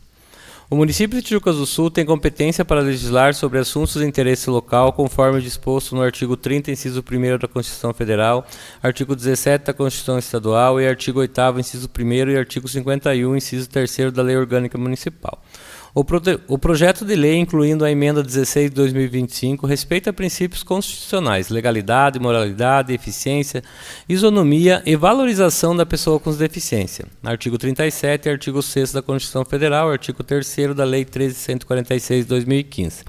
O município de Tijucas do Sul tem competência para legislar sobre assuntos de interesse local, conforme disposto no artigo 30, inciso 1º da Constituição Federal, artigo 17 da Constituição Estadual e artigo 8º, inciso 1º e artigo 51, inciso 3º da Lei Orgânica Municipal. O projeto de lei, incluindo a emenda 16 de 2025, respeita princípios constitucionais, legalidade, moralidade, eficiência, isonomia e valorização da pessoa com deficiência. Artigo 37 e artigo 6º da Constituição Federal, artigo 3º da Lei 13.146 de 2015.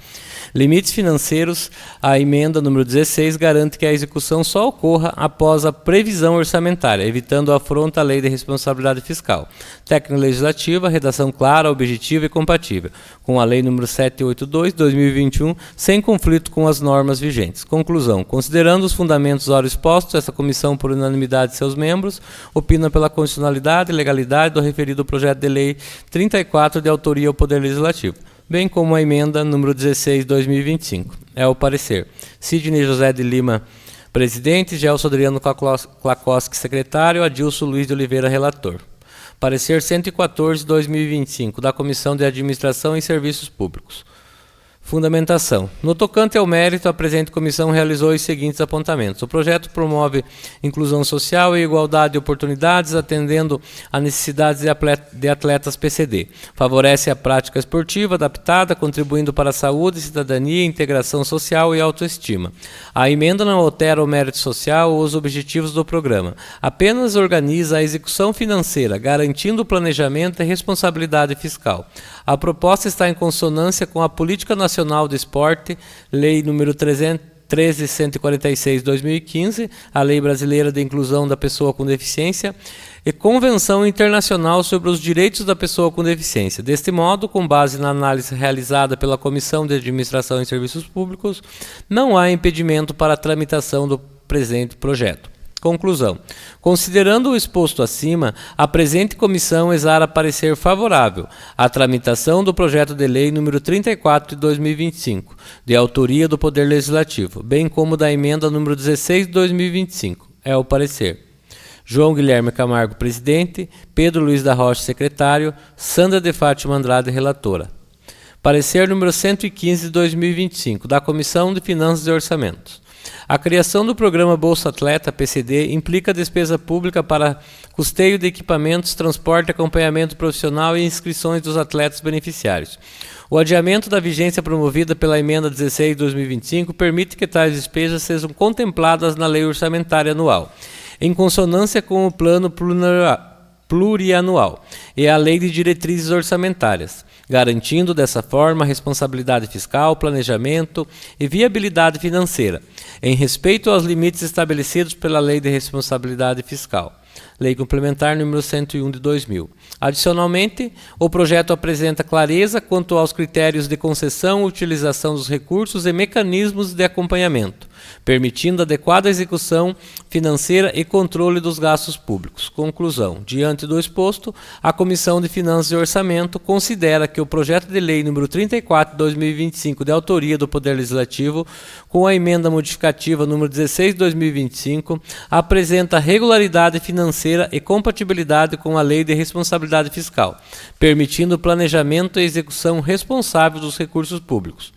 Limites financeiros, a emenda número 16 garante que a execução só ocorra após a previsão orçamentária, evitando a afronta à lei de responsabilidade fiscal. Técnica legislativa, redação clara, objetiva e compatível com a lei número 782 de 2021, sem conflito com as normas vigentes. Conclusão: considerando os fundamentos ora expostos, essa comissão, por unanimidade de seus membros, opina pela constitucionalidade e legalidade do referido projeto de lei 34 de autoria ao Poder Legislativo, bem como a emenda número 16 de 2025. É o parecer. Sidney José de Lima, presidente; Gelson Adriano Klakoski, secretário; Adilson Luiz de Oliveira, relator. Parecer 114 de 2025, da Comissão de Administração e Serviços Públicos. Fundamentação. No tocante ao mérito, a presente comissão realizou os seguintes apontamentos. O projeto promove inclusão social e igualdade de oportunidades, atendendo a necessidades de atletas PCD. Favorece a prática esportiva adaptada, contribuindo para a saúde, cidadania, integração social e autoestima. A emenda não altera o mérito social ou os objetivos do programa. Apenas organiza a execução financeira, garantindo o planejamento e responsabilidade fiscal. A proposta está em consonância com a Política Nacional do Esporte, Lei número 300 13.146/2015, a Lei Brasileira de Inclusão da Pessoa com Deficiência, e Convenção Internacional sobre os Direitos da Pessoa com Deficiência. Deste modo, com base na análise realizada pela Comissão de Administração e Serviços Públicos, não há impedimento para a tramitação do presente projeto. Conclusão. Considerando o exposto acima, a presente comissão exara parecer favorável à tramitação do projeto de lei número 34 de 2025, de autoria do Poder Legislativo, bem como da emenda número 16 de 2025. É o parecer. João Guilherme Camargo, presidente. Pedro Luiz da Rocha, secretário. Sandra de Fátima Andrade, relatora. Parecer número 115 de 2025, da Comissão de Finanças e Orçamentos. A criação do programa Bolsa Atleta, PCD, implica despesa pública para custeio de equipamentos, transporte, acompanhamento profissional e inscrições dos atletas beneficiários. O adiamento da vigência promovida pela Emenda 16 de 2025 permite que tais despesas sejam contempladas na Lei Orçamentária Anual, em consonância com o Plano Plurianual e a Lei de Diretrizes Orçamentárias, garantindo dessa forma a responsabilidade fiscal, planejamento e viabilidade financeira, em respeito aos limites estabelecidos pela Lei de Responsabilidade Fiscal, Lei Complementar número 101 de 2000. Adicionalmente, o projeto apresenta clareza quanto aos critérios de concessão, utilização dos recursos e mecanismos de acompanhamento, permitindo adequada execução financeira e controle dos gastos públicos. Conclusão. Diante do exposto, a Comissão de Finanças e Orçamento considera que o projeto de lei número 34 de 2025, de autoria do Poder Legislativo, com a emenda modificativa número 16 de 2025, apresenta regularidade financeira e compatibilidade com a Lei de Responsabilidade Fiscal, permitindo o planejamento e execução responsável dos recursos públicos,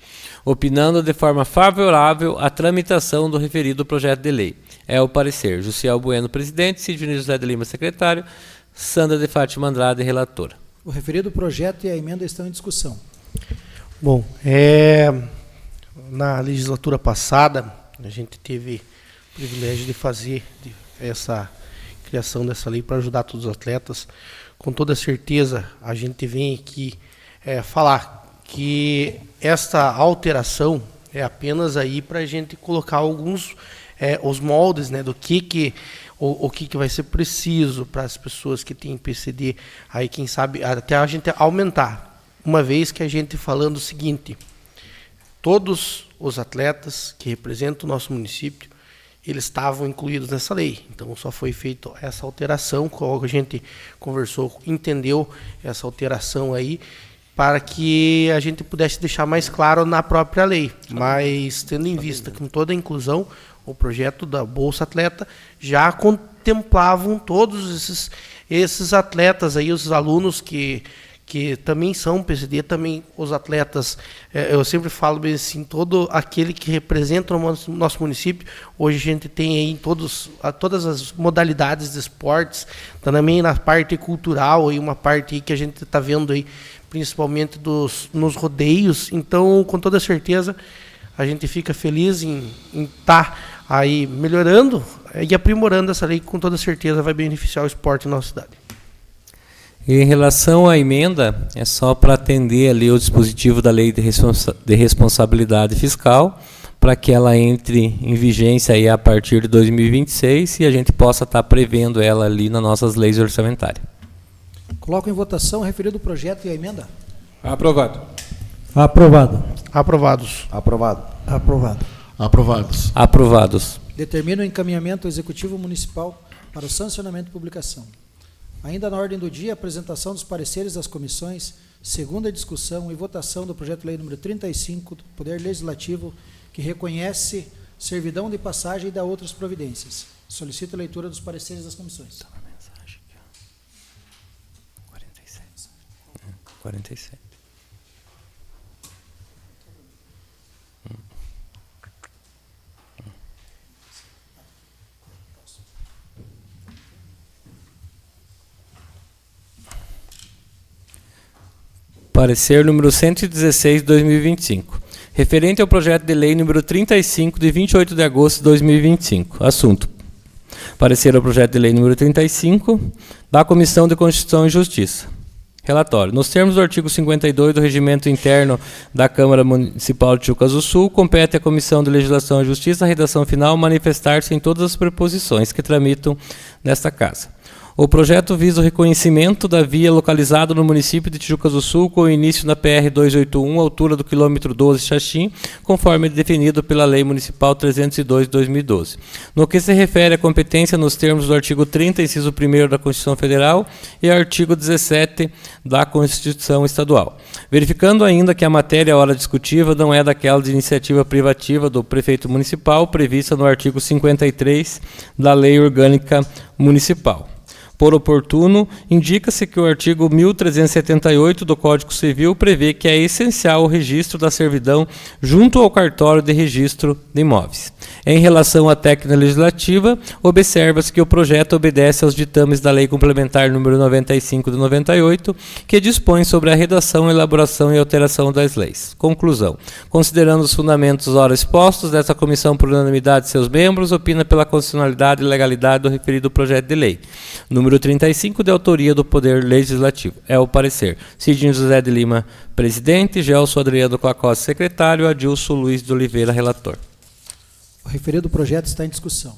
opinando de forma favorável a tramitação do referido projeto de lei. É o parecer. Jussiel Bueno, presidente. Sidney José de Lima, secretário. Sandra de Fátima Andrade, relatora. O referido projeto e a emenda estão em discussão. Bom, na legislatura passada, a gente teve o privilégio de fazer essa criação dessa lei para ajudar todos os atletas. Com toda certeza, a gente vem aqui falar que esta alteração é apenas aí para a gente colocar alguns os moldes, né, do que vai ser preciso para as pessoas que têm PCD, aí quem sabe até a gente aumentar, uma vez que a gente falando o seguinte: todos os atletas que representam o nosso município, eles estavam incluídos nessa lei. Então só foi feita essa alteração, a gente conversou, entendeu essa alteração aí, para que a gente pudesse deixar mais claro na própria lei. Mas tendo em vista com toda a inclusão, o projeto da Bolsa Atleta já contemplavam todos esses atletas aí, os alunos que também são PCD, também os atletas, eu sempre falo bem assim, todo aquele que representa o nosso município. Hoje a gente tem aí todas as modalidades de esportes, também na parte cultural, aí uma parte aí que a gente está vendo aí, principalmente nos rodeios. Então, com toda certeza, a gente fica feliz em estar aí melhorando e aprimorando essa lei, que com toda certeza vai beneficiar o esporte na nossa cidade. Em relação à emenda, é só para atender ali o dispositivo da Lei de Responsabilidade Fiscal, para que ela entre em vigência aí a partir de 2026 e a gente possa estar prevendo ela ali nas nossas leis orçamentárias. Coloco em votação o referido projeto e a emenda. Aprovado. Aprovado. Aprovados. Aprovado. Aprovado. Aprovados. Aprovados. Determina o encaminhamento ao Executivo Municipal para o sancionamento e publicação. Ainda na ordem do dia, a apresentação dos pareceres das comissões, segunda discussão e votação do projeto de lei número 35 do Poder Legislativo, que reconhece servidão de passagem e dá outras providências. Solicito a leitura dos pareceres das comissões. 47. Parecer número 116 de 2025. Referente ao projeto de lei número 35 de 28 de agosto de 2025. Assunto: parecer ao projeto de lei número 35 da Comissão de Constituição e Justiça. Relatório. Nos termos do artigo 52 do Regimento Interno da Câmara Municipal de Tijucas do Sul, compete à Comissão de Legislação e Justiça, a redação final, manifestar-se em todas as preposições que tramitam nesta Casa. O projeto visa o reconhecimento da via localizada no município de Tijucas do Sul, com início na PR-281, altura do quilômetro 12 Xaxim, conforme definido pela Lei Municipal 302 de 2012. No que se refere à competência nos termos do artigo 30, inciso 1º da Constituição Federal e artigo 17 da Constituição Estadual. Verificando ainda que a matéria ora discutível não é daquela de iniciativa privativa do prefeito municipal, prevista no artigo 53 da Lei Orgânica Municipal. Por oportuno, indica-se que o artigo 1378 do Código Civil prevê que é essencial o registro da servidão junto ao cartório de registro de imóveis. Em relação à técnica legislativa, observa-se que o projeto obedece aos ditames da Lei Complementar número 95 de 98, que dispõe sobre a redação, elaboração e alteração das leis. Conclusão. Considerando os fundamentos ora expostos, dessa comissão, por unanimidade de seus membros, opina pela constitucionalidade e legalidade do referido projeto de lei. Número 35, de autoria do Poder Legislativo. É o parecer. Cidinho José de Lima, presidente. Gelson Adriano Clacossi, secretário. Adilson Luiz de Oliveira, relator. O referido projeto está em discussão.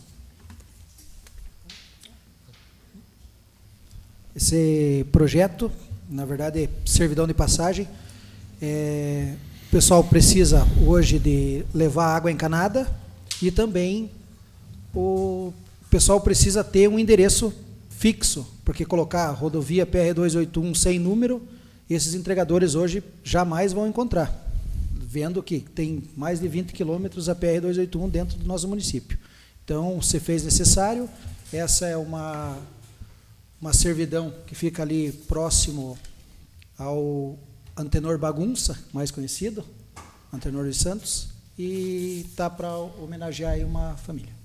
Esse projeto, na verdade, é servidão de passagem. O pessoal precisa hoje de levar água encanada e também o pessoal precisa ter um endereço fixo, porque colocar rodovia PR-281 sem número, esses entregadores hoje jamais vão encontrar, vendo que tem mais de 20 quilômetros a PR-281 dentro do nosso município. Então, se fez necessário, essa é uma servidão que fica ali próximo ao Antenor Bagunça, mais conhecido, Antenor dos Santos, e está para homenagear aí uma família.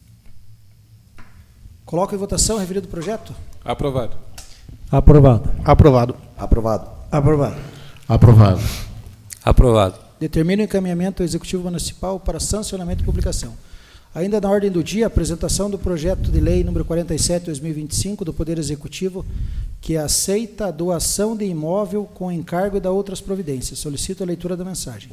Coloco em votação o referido projeto. Aprovado. Aprovado. Aprovado. Aprovado. Aprovado. Aprovado. Aprovado. Determina o encaminhamento ao Executivo Municipal para sancionamento e publicação. Ainda na ordem do dia, a apresentação do projeto de lei número 47/2025 do Poder Executivo, que aceita a doação de imóvel com encargo e da outras providências. Solicito a leitura da mensagem.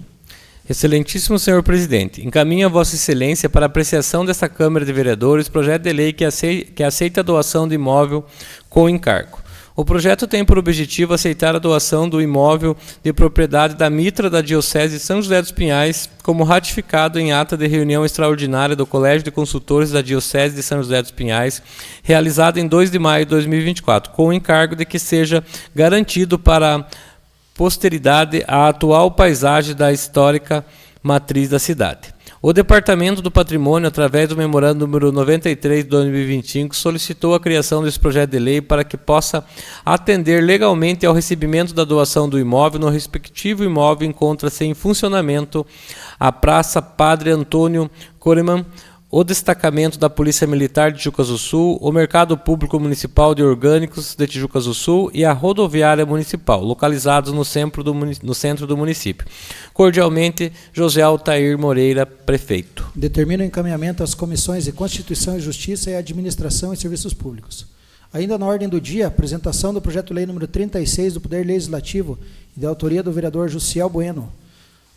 Excelentíssimo senhor presidente, encaminho a Vossa Excelência para apreciação desta Câmara de Vereadores projeto de lei que aceita a doação de imóvel com encargo. O projeto tem por objetivo aceitar a doação do imóvel de propriedade da Mitra da Diocese de São José dos Pinhais, como ratificado em ata de reunião extraordinária do Colégio de Consultores da Diocese de São José dos Pinhais, realizada em 2 de maio de 2024, com o encargo de que seja garantido para posteridade a atual paisagem da histórica matriz da cidade. O Departamento do Patrimônio, através do memorando número 93 de 2025, solicitou a criação desse projeto de lei para que possa atender legalmente ao recebimento da doação do imóvel. No respectivo imóvel encontra-se em funcionamento a Praça Padre Antônio Coreman, o destacamento da Polícia Militar de Tijucas do Sul, o Mercado Público Municipal de Orgânicos de Tijucas do Sul e a Rodoviária Municipal, localizados no centro do município. Cordialmente, José Altair Moreira, prefeito. Determina o encaminhamento às comissões de Constituição e Justiça e Administração e Serviços Públicos. Ainda na ordem do dia, a apresentação do projeto de lei número 36 do Poder Legislativo e da autoria do vereador Jussiel Bueno,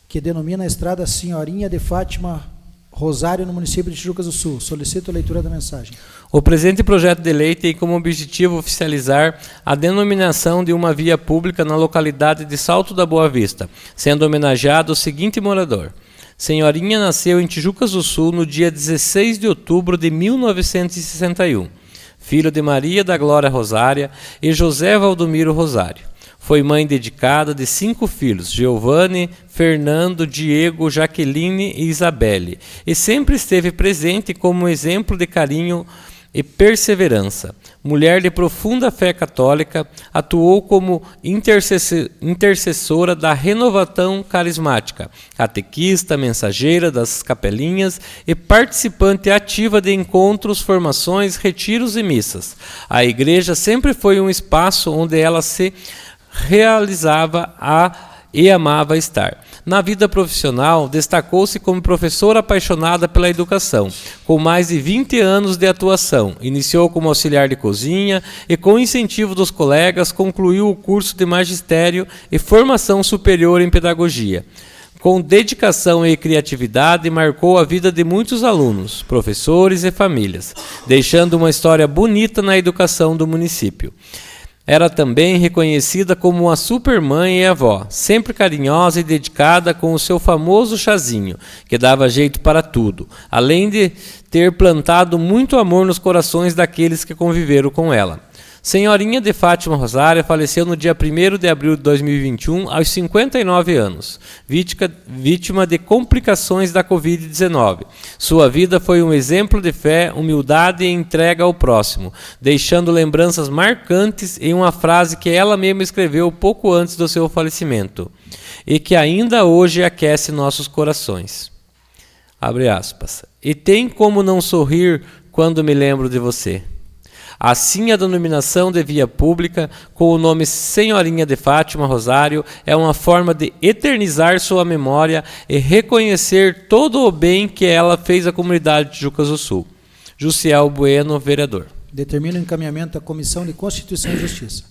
que denomina a estrada Senhorinha de Fátima Rosário, no município de Tijucas do Sul. Solicito a leitura da mensagem. O presente projeto de lei tem como objetivo oficializar a denominação de uma via pública na localidade de Salto da Boa Vista, sendo homenageado o seguinte morador. Senhorinha nasceu em Tijucas do Sul no dia 16 de outubro de 1961, filho de Maria da Glória Rosária e José Valdomiro Rosário. Foi mãe dedicada de 5 filhos, Giovanni, Fernando, Diego, Jaqueline e Isabelle, e sempre esteve presente como exemplo de carinho e perseverança. Mulher de profunda fé católica, atuou como intercessora da renovação carismática, catequista, mensageira das capelinhas e participante ativa de encontros, formações, retiros e missas. A igreja sempre foi um espaço onde ela se realizava a e amava estar. Na vida profissional, destacou-se como professora apaixonada pela educação, com mais de 20 anos de atuação. Iniciou como auxiliar de cozinha e, com incentivo dos colegas, concluiu o curso de magistério e formação superior em pedagogia. Com dedicação e criatividade, marcou a vida de muitos alunos, professores e famílias, deixando uma história bonita na educação do município. Era também reconhecida como uma supermãe e avó, sempre carinhosa e dedicada com o seu famoso chazinho, que dava jeito para tudo, além de ter plantado muito amor nos corações daqueles que conviveram com ela. Senhorinha de Fátima Rosária faleceu no dia 1º de abril de 2021, aos 59 anos, vítima de complicações da Covid-19. Sua vida foi um exemplo de fé, humildade e entrega ao próximo, deixando lembranças marcantes em uma frase que ela mesma escreveu pouco antes do seu falecimento, e que ainda hoje aquece nossos corações. Abre aspas. E tem como não sorrir quando me lembro de você. Assim, a denominação de via pública, com o nome Senhorinha de Fátima Rosário, é uma forma de eternizar sua memória e reconhecer todo o bem que ela fez à comunidade de Tijucas do Sul. Jussiel Bueno, vereador. Determina o encaminhamento à Comissão de Constituição e Justiça.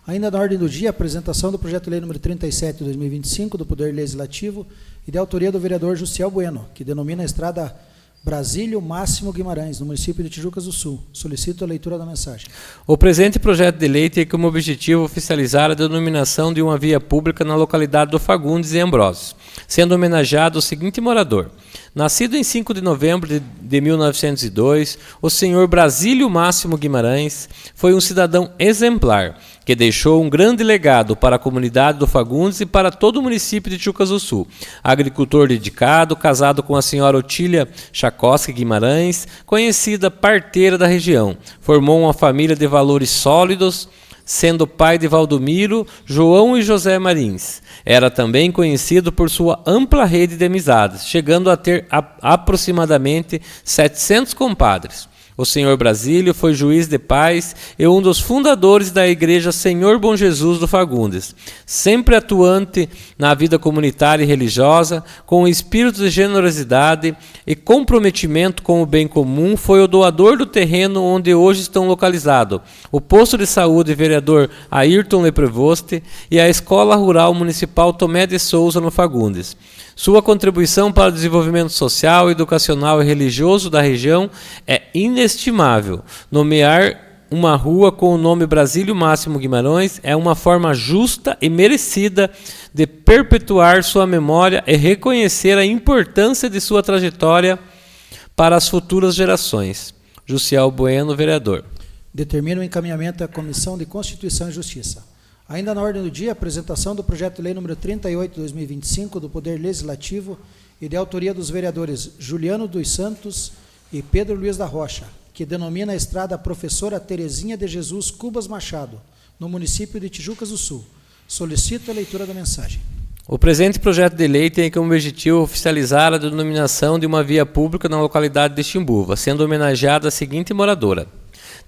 Ainda na ordem do dia, a apresentação do projeto de lei número 37 de 2025 do Poder Legislativo e de autoria do vereador Jussiel Bueno, que denomina a estrada Brasílio Máximo Guimarães, no município de Tijucas do Sul. Solicito a leitura da mensagem. O presente projeto de lei tem como objetivo oficializar a denominação de uma via pública na localidade do Fagundes e Ambrósios, sendo homenageado o seguinte morador. Nascido em 5 de novembro de 1902, o senhor Brasílio Máximo Guimarães foi um cidadão exemplar, que deixou um grande legado para a comunidade do Fagundes e para todo o município de Tijucas do Sul. Agricultor dedicado, casado com a senhora Otília Chakosky Guimarães, conhecida parteira da região. Formou uma família de valores sólidos, sendo pai de Valdomiro, João e José Marins. Era também conhecido por sua ampla rede de amizades, chegando a ter aproximadamente 700 compadres. O senhor Brasílio foi juiz de paz e um dos fundadores da Igreja Senhor Bom Jesus do Fagundes. Sempre atuante na vida comunitária e religiosa, com espírito de generosidade e comprometimento com o bem comum, foi o doador do terreno onde hoje estão localizados o posto de saúde vereador Ayrton Leprevoste e a Escola Rural Municipal Tomé de Souza no Fagundes. Sua contribuição para o desenvolvimento social, educacional e religioso da região é inestimável. Nomear uma rua com o nome Brasílio Máximo Guimarães é uma forma justa e merecida de perpetuar sua memória e reconhecer a importância de sua trajetória para as futuras gerações. Jussiel Bueno, vereador. Determina o encaminhamento à Comissão de Constituição e Justiça. Ainda na ordem do dia, a apresentação do projeto de lei número 38 de 2025 do Poder Legislativo e de autoria dos vereadores Juliano dos Santos e Pedro Luiz da Rocha, que denomina a estrada Professora Terezinha de Jesus Cubas Machado, no município de Tijucas do Sul. Solicito a leitura da mensagem. O presente projeto de lei tem como objetivo oficializar a denominação de uma via pública na localidade de Timbuva, sendo homenageada a seguinte moradora.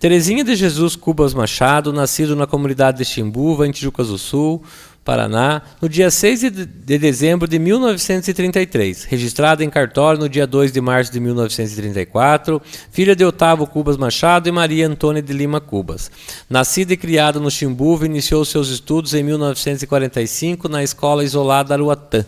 Terezinha de Jesus Cubas Machado, nascido na comunidade de Timbuva, em Tijucas do Sul, Paraná, no dia 6 de dezembro de 1933, registrada em cartório no dia 2 de março de 1934, filha de Otávio Cubas Machado e Maria Antônia de Lima Cubas. Nascida e criada no Timbuva, iniciou seus estudos em 1945 na Escola Isolada Aruatã.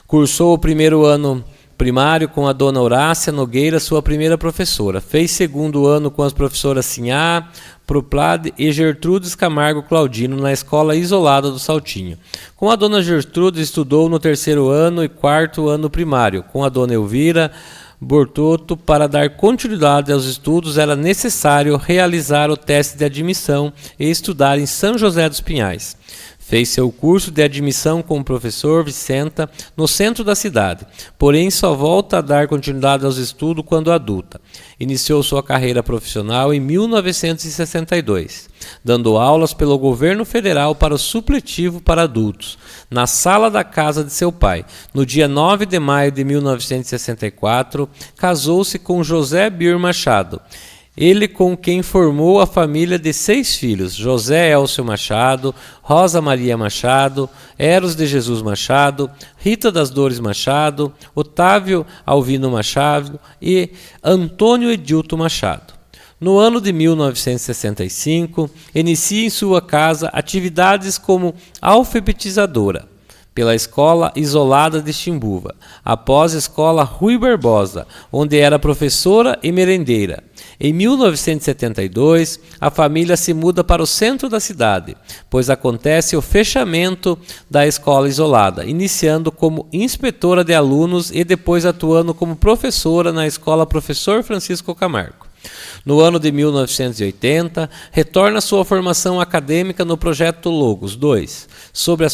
Cursou o primeiro ano primário com a dona Horácia Nogueira, sua primeira professora. Fez segundo ano com as professoras Sinhá, Proplade e Gertrudes Camargo Claudino na Escola Isolada do Saltinho. Com a dona Gertrudes estudou no terceiro ano e quarto ano primário. Com a dona Elvira Bortotto, para dar continuidade aos estudos, era necessário realizar o teste de admissão e estudar em São José dos Pinhais. Fez seu curso de admissão com o professor Vicenta no centro da cidade, porém só volta a dar continuidade aos estudos quando adulta. Iniciou sua carreira profissional em 1962, dando aulas pelo governo federal para o supletivo para adultos, na sala da casa de seu pai. No dia 9 de maio de 1964, casou-se com José Bir Machado Ele com quem formou a família de 6 filhos, José Elcio Machado, Rosa Maria Machado, Eros de Jesus Machado, Rita das Dores Machado, Otávio Alvino Machado e Antônio Edilto Machado. No ano de 1965, inicia em sua casa atividades como alfabetizadora pela Escola Isolada de Timbuva, após a Escola Rui Barbosa, onde era professora e merendeira. Em 1972, a família se muda para o centro da cidade, pois acontece o fechamento da Escola Isolada, iniciando como inspetora de alunos e depois atuando como professora na Escola Professor Francisco Camargo. No ano de 1980, retorna sua formação acadêmica no projeto Logos 2, sob a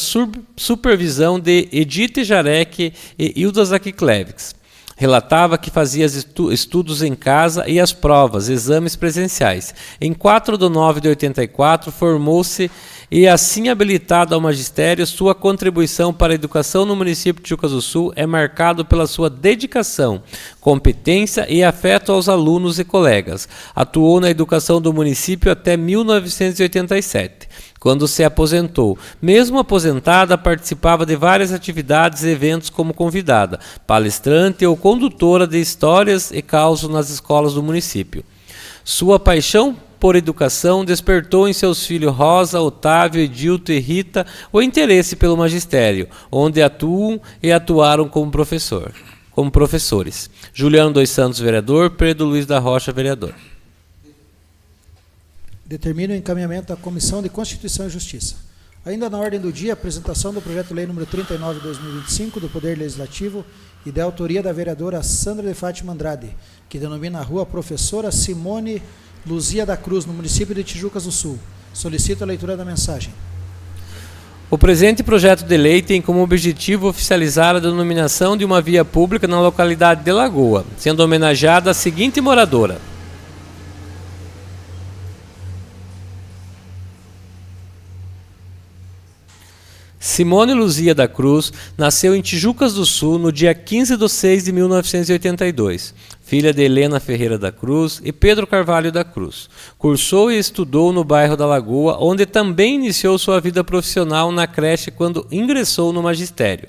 supervisão de Edith Jarek e Hilda Zakiclevics. Relatava que fazia estudos em casa e as provas, exames presenciais. Em 4 de 9 de 84, formou-se e, assim habilitado ao magistério, sua contribuição para a educação no município de Tijucas do Sul é marcado pela sua dedicação, competência e afeto aos alunos e colegas. Atuou na educação do município até 1987. Quando se aposentou. Mesmo aposentada, participava de várias atividades e eventos como convidada, palestrante ou condutora de histórias e causos nas escolas do município. Sua paixão por educação despertou em seus filhos Rosa, Otávio, Edilto e Rita o interesse pelo magistério, onde atuam e atuaram como professores. Juliano dos Santos, vereador. Pedro Luiz da Rocha, vereador. Determina o encaminhamento à Comissão de Constituição e Justiça. Ainda na ordem do dia, a apresentação do projeto de lei número 39 de 2025 do Poder Legislativo e da autoria da vereadora Sandra de Fátima Andrade, que denomina a rua Professora Simone Luzia da Cruz, no município de Tijucas do Sul. Solicito a leitura da mensagem. O presente projeto de lei tem como objetivo oficializar a denominação de uma via pública na localidade de Lagoa, sendo homenageada a seguinte moradora: Simone Luzia da Cruz nasceu em Tijucas do Sul no dia 15 de 6 de 1982, filha de Helena Ferreira da Cruz e Pedro Carvalho da Cruz. Cursou e estudou no bairro da Lagoa, onde também iniciou sua vida profissional na creche quando ingressou no magistério.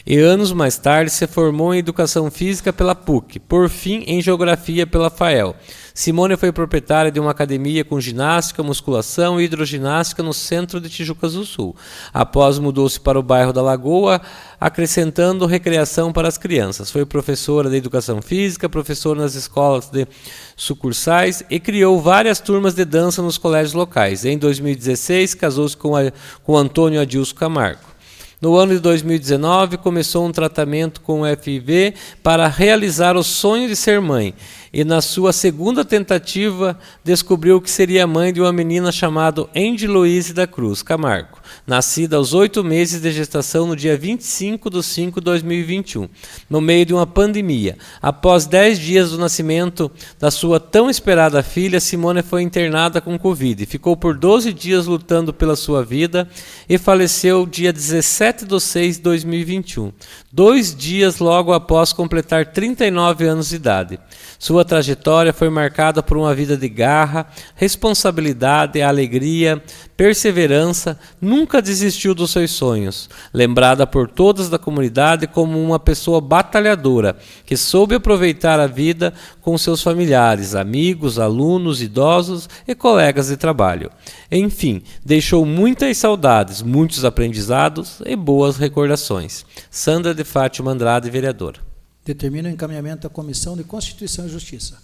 E anos mais tarde se formou em Educação Física pela PUC, por fim em Geografia pela FAEL. Simone foi proprietária de uma academia com ginástica, musculação e hidroginástica no centro de Tijucas do Sul. Após mudou-se para o bairro da Lagoa, acrescentando recreação para as crianças. Foi professora de Educação Física, professora nas escolas de sucursais e criou várias turmas de dança nos colégios locais. Em 2016, casou-se com Antônio Adilson Camargo. No ano de 2019, começou um tratamento com FIV para realizar o sonho de ser mãe. E na sua segunda tentativa, descobriu que seria mãe de uma menina chamada Andy Louise da Cruz Camargo, nascida aos 8 meses de gestação no dia 25 de 5 de 2021, no meio de uma pandemia. Após 10 dias do nascimento da sua tão esperada filha, Simone foi internada com Covid. Ficou por 12 dias lutando pela sua vida e faleceu dia 17 de 6 de 2021, 2 dias logo após completar 39 anos de idade. Sua trajetória foi marcada por uma vida de garra, responsabilidade, alegria, perseverança, nunca desistiu dos seus sonhos. Lembrada por todas da comunidade como uma pessoa batalhadora, que soube aproveitar a vida com seus familiares, amigos, alunos, idosos e colegas de trabalho. Enfim, deixou muitas saudades, muitos aprendizados e boas recordações. Sandra de Fátima Andrade, vereadora. Determina o encaminhamento à Comissão de Constituição e Justiça.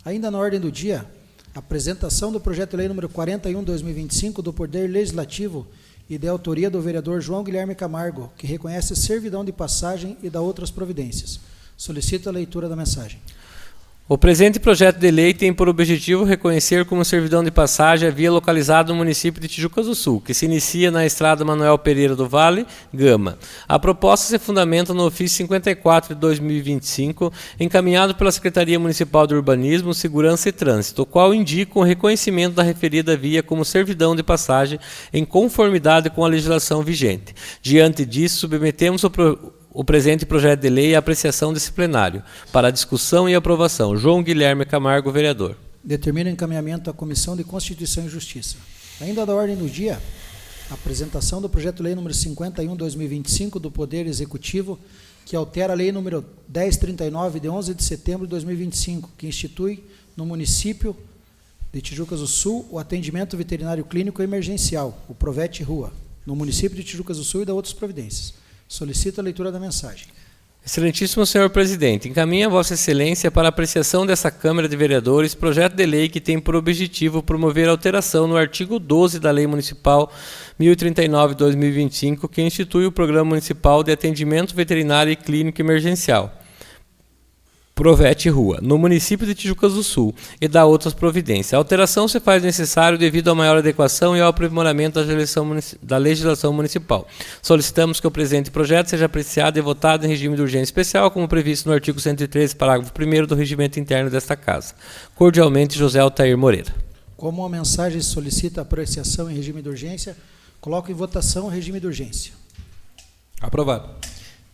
Ainda na ordem do dia, a apresentação do projeto de lei número 41/2025 do Poder Legislativo e de autoria do vereador João Guilherme Camargo, que reconhece servidão de passagem e dá outras providências. Solicito a leitura da mensagem. O presente projeto de lei tem por objetivo reconhecer como servidão de passagem a via localizada no município de Tijucas do Sul, que se inicia na estrada Manuel Pereira do Vale, Gama. A proposta se fundamenta no ofício 54 de 2025, encaminhado pela Secretaria Municipal de Urbanismo, Segurança e Trânsito, o qual indica o reconhecimento da referida via como servidão de passagem em conformidade com a legislação vigente. Diante disso, submetemos o presente projeto de lei à apreciação desse plenário, para discussão e aprovação. João Guilherme Camargo, vereador. Determina o encaminhamento à Comissão de Constituição e Justiça. Ainda da ordem do dia, a apresentação do projeto de lei número 51/2025 do Poder Executivo, que altera a lei número 1039 de 11 de setembro de 2025, que institui no município de Tijucas do Sul o atendimento veterinário clínico emergencial, o Provete Rua, no município de Tijucas do Sul e da outras providências. Solicito a leitura da mensagem. Excelentíssimo senhor presidente, encaminha a Vossa Excelência para apreciação dessa Câmara de Vereadores projeto de lei que tem por objetivo promover alteração no artigo 12 da Lei Municipal 1039/2025, que institui o Programa Municipal de Atendimento Veterinário e Clínico Emergencial, Provete Rua, no município de Tijucas do Sul, e da outras providências. A alteração se faz necessário devido à maior adequação e ao aprimoramento da legislação municipal. Solicitamos que o presente projeto seja apreciado e votado em regime de urgência especial, como previsto no artigo 113, parágrafo 1º do regimento interno desta Casa. Cordialmente, José Altair Moreira. Como a mensagem solicita apreciação em regime de urgência, coloco em votação o regime de urgência. Aprovado.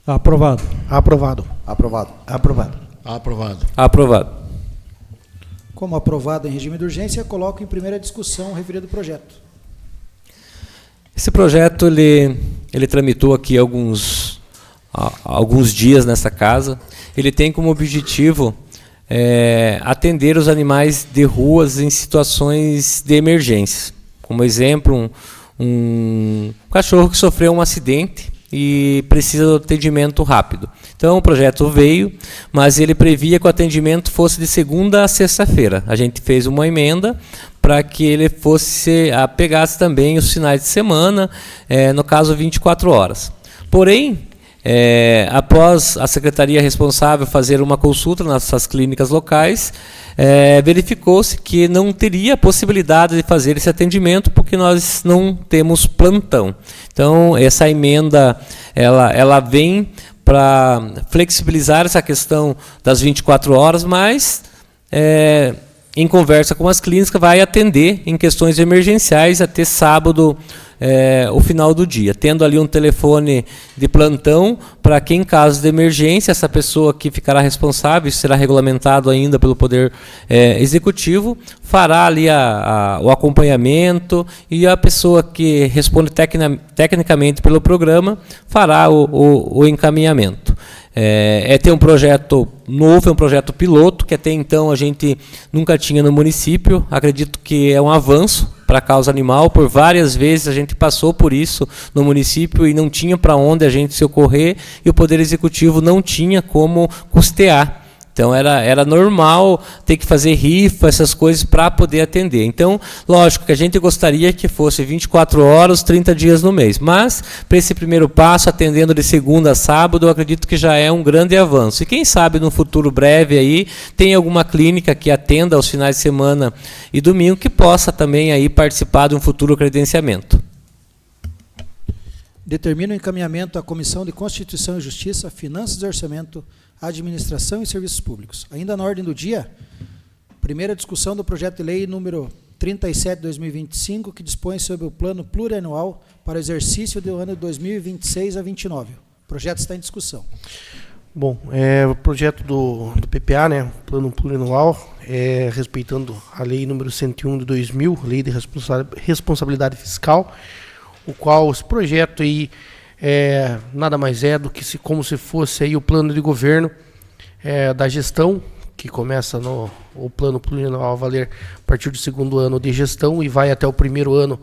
Aprovado. Aprovado. Aprovado. Aprovado. Aprovado. Aprovado. Como aprovado em regime de urgência, coloco em primeira discussão o referido projeto. Esse projeto ele tramitou aqui alguns dias nessa casa. Ele tem como objetivo atender os animais de ruas em situações de emergência. Como exemplo, um cachorro que sofreu um acidente e precisa de atendimento rápido. Então o projeto veio, mas ele previa que o atendimento fosse de segunda a sexta-feira. A gente fez uma emenda para que ele pegasse também os finais de semana, no caso 24 horas. Porém, após a secretaria responsável fazer uma consulta nas clínicas locais, verificou-se que não teria possibilidade de fazer esse atendimento porque nós não temos plantão. Então, essa emenda ela vem para flexibilizar essa questão das 24 horas, mas em conversa com as clínicas vai atender em questões emergenciais até sábado, o final do dia, tendo ali um telefone de plantão para que, em caso de emergência, essa pessoa que ficará responsável, isso será regulamentado ainda pelo Poder Executivo, fará ali o acompanhamento, e a pessoa que responde tecnicamente pelo programa fará o encaminhamento. Tem um projeto novo, é um projeto piloto, que até então a gente nunca tinha no município. Acredito que é um avanço para a causa animal. Por várias vezes a gente passou por isso no município e não tinha para onde a gente se ocorrer, e o Poder Executivo não tinha como custear. Então era normal ter que fazer rifa, essas coisas, para poder atender. Então, lógico que a gente gostaria que fosse 24 horas, 30 dias no mês. Mas, para esse primeiro passo, atendendo de segunda a sábado, eu acredito que já é um grande avanço. E quem sabe no futuro breve aí tem alguma clínica que atenda aos finais de semana e domingo que possa também aí participar de um futuro credenciamento. Determina o encaminhamento à Comissão de Constituição e Justiça, Finanças e Orçamento, Administração e Serviços Públicos. Ainda na ordem do dia, primeira discussão do projeto de lei número 37/2025, que dispõe sobre o plano plurianual para o exercício do ano de 2026 a 29. O projeto está em discussão. Bom, o projeto do PPA, né, plano plurianual, respeitando a lei número 101 de 2000, lei de responsabilidade fiscal, o qual esse projeto aí nada mais é do que como se fosse aí o plano de governo da gestão, que começa o plano plurianual a valer a partir do segundo ano de gestão e vai até o primeiro ano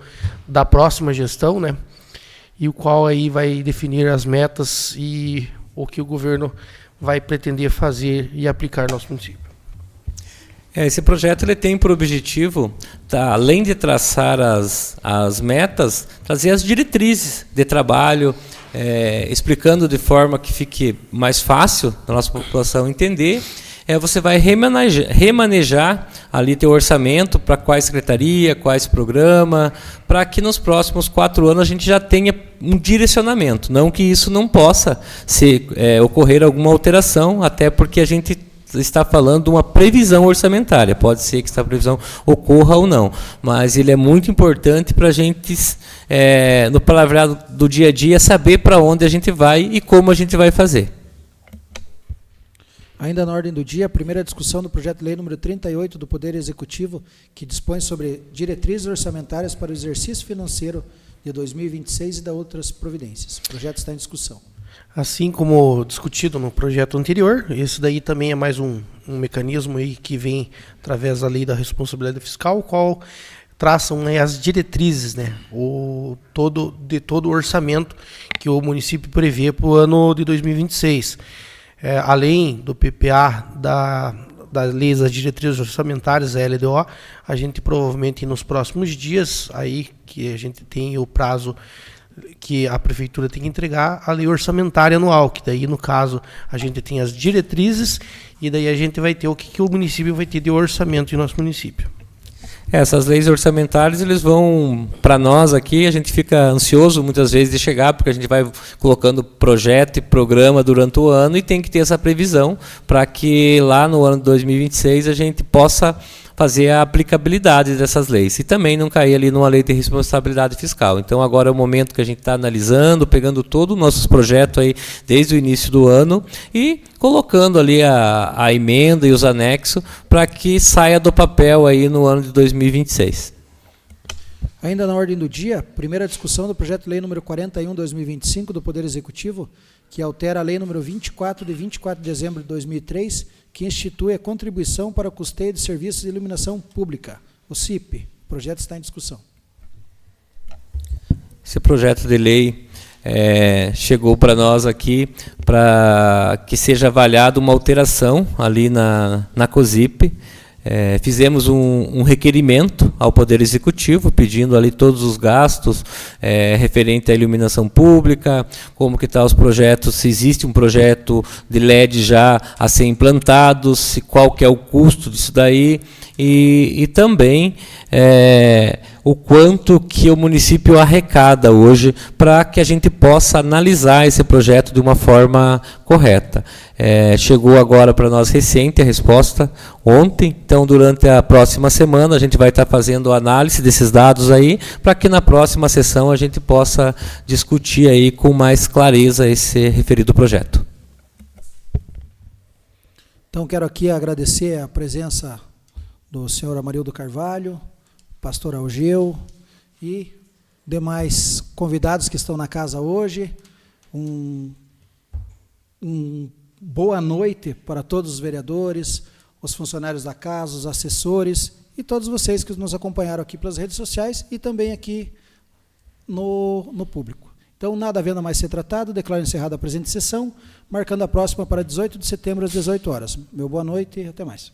da próxima gestão, né? E o qual aí vai definir as metas e o que o governo vai pretender fazer e aplicar no nosso município. Esse projeto ele tem por objetivo, além de traçar as metas, trazer as diretrizes de trabalho, explicando de forma que fique mais fácil a nossa população entender. Você vai remanejar ali teu orçamento para quais secretaria, quais programa, para que nos próximos 4 anos a gente já tenha um direcionamento. Não que isso não possa ocorrer alguma alteração, até porque a gente está falando de uma previsão orçamentária. Pode ser que essa previsão ocorra ou não, mas ele é muito importante para a gente, no palavreado do dia a dia, saber para onde a gente vai e como a gente vai fazer. Ainda na ordem do dia, a primeira discussão do projeto de lei número 38 do Poder Executivo, que dispõe sobre diretrizes orçamentárias para o exercício financeiro de 2026 e da outras providências. O projeto está em discussão. Assim como discutido no projeto anterior, esse daí também é mais um mecanismo aí que vem através da lei da responsabilidade fiscal, qual traçam, né, as diretrizes, né, todo o orçamento que o município prevê para o ano de 2026. Além do PPA das leis das diretrizes orçamentárias, a LDO, a gente provavelmente nos próximos dias, aí que a gente tem o prazo que a prefeitura tem que entregar, a lei orçamentária anual, que daí, no caso, a gente tem as diretrizes e daí a gente vai ter o que o município vai ter de orçamento em nosso município. Essas leis orçamentárias, eles vão, para nós aqui, a gente fica ansioso muitas vezes de chegar, porque a gente vai colocando projeto e programa durante o ano e tem que ter essa previsão para que lá no ano de 2026 a gente possa fazer a aplicabilidade dessas leis e também não cair ali numa lei de responsabilidade fiscal. Então agora é o momento que a gente está analisando, pegando todos os nossos projetos aí desde o início do ano e colocando ali a emenda e os anexos para que saia do papel aí no ano de 2026. Ainda na ordem do dia, primeira discussão do projeto de lei número 41/2025 do Poder Executivo, que altera a lei número 24 de 24 de dezembro de 2003, que institui a contribuição para o custeio de serviços de iluminação pública, o CIP. O projeto está em discussão. Esse projeto de lei chegou para nós aqui para que seja avaliada uma alteração ali na COSIP. Fizemos um requerimento ao Poder Executivo, pedindo ali todos os gastos referente à iluminação pública, como que estão os projetos, se existe um projeto de LED já a ser implantado, qual que é o custo disso daí, e também o quanto que o município arrecada hoje para que a gente possa analisar esse projeto de uma forma correta. Chegou agora para nós recente a resposta, ontem, então durante a próxima semana a gente vai estar fazendo análise desses dados aí, para que na próxima sessão a gente possa discutir aí com mais clareza esse referido projeto. Então quero aqui agradecer a presença do senhor Amarildo Carvalho, pastor Algeu e demais convidados que estão na casa hoje. Boa noite para todos os vereadores, os funcionários da casa, os assessores e todos vocês que nos acompanharam aqui pelas redes sociais e também aqui no público. Então, nada havendo mais ser tratado, declaro encerrada a presente sessão, marcando a próxima para 18 de setembro às 18 horas. Meu boa noite e até mais.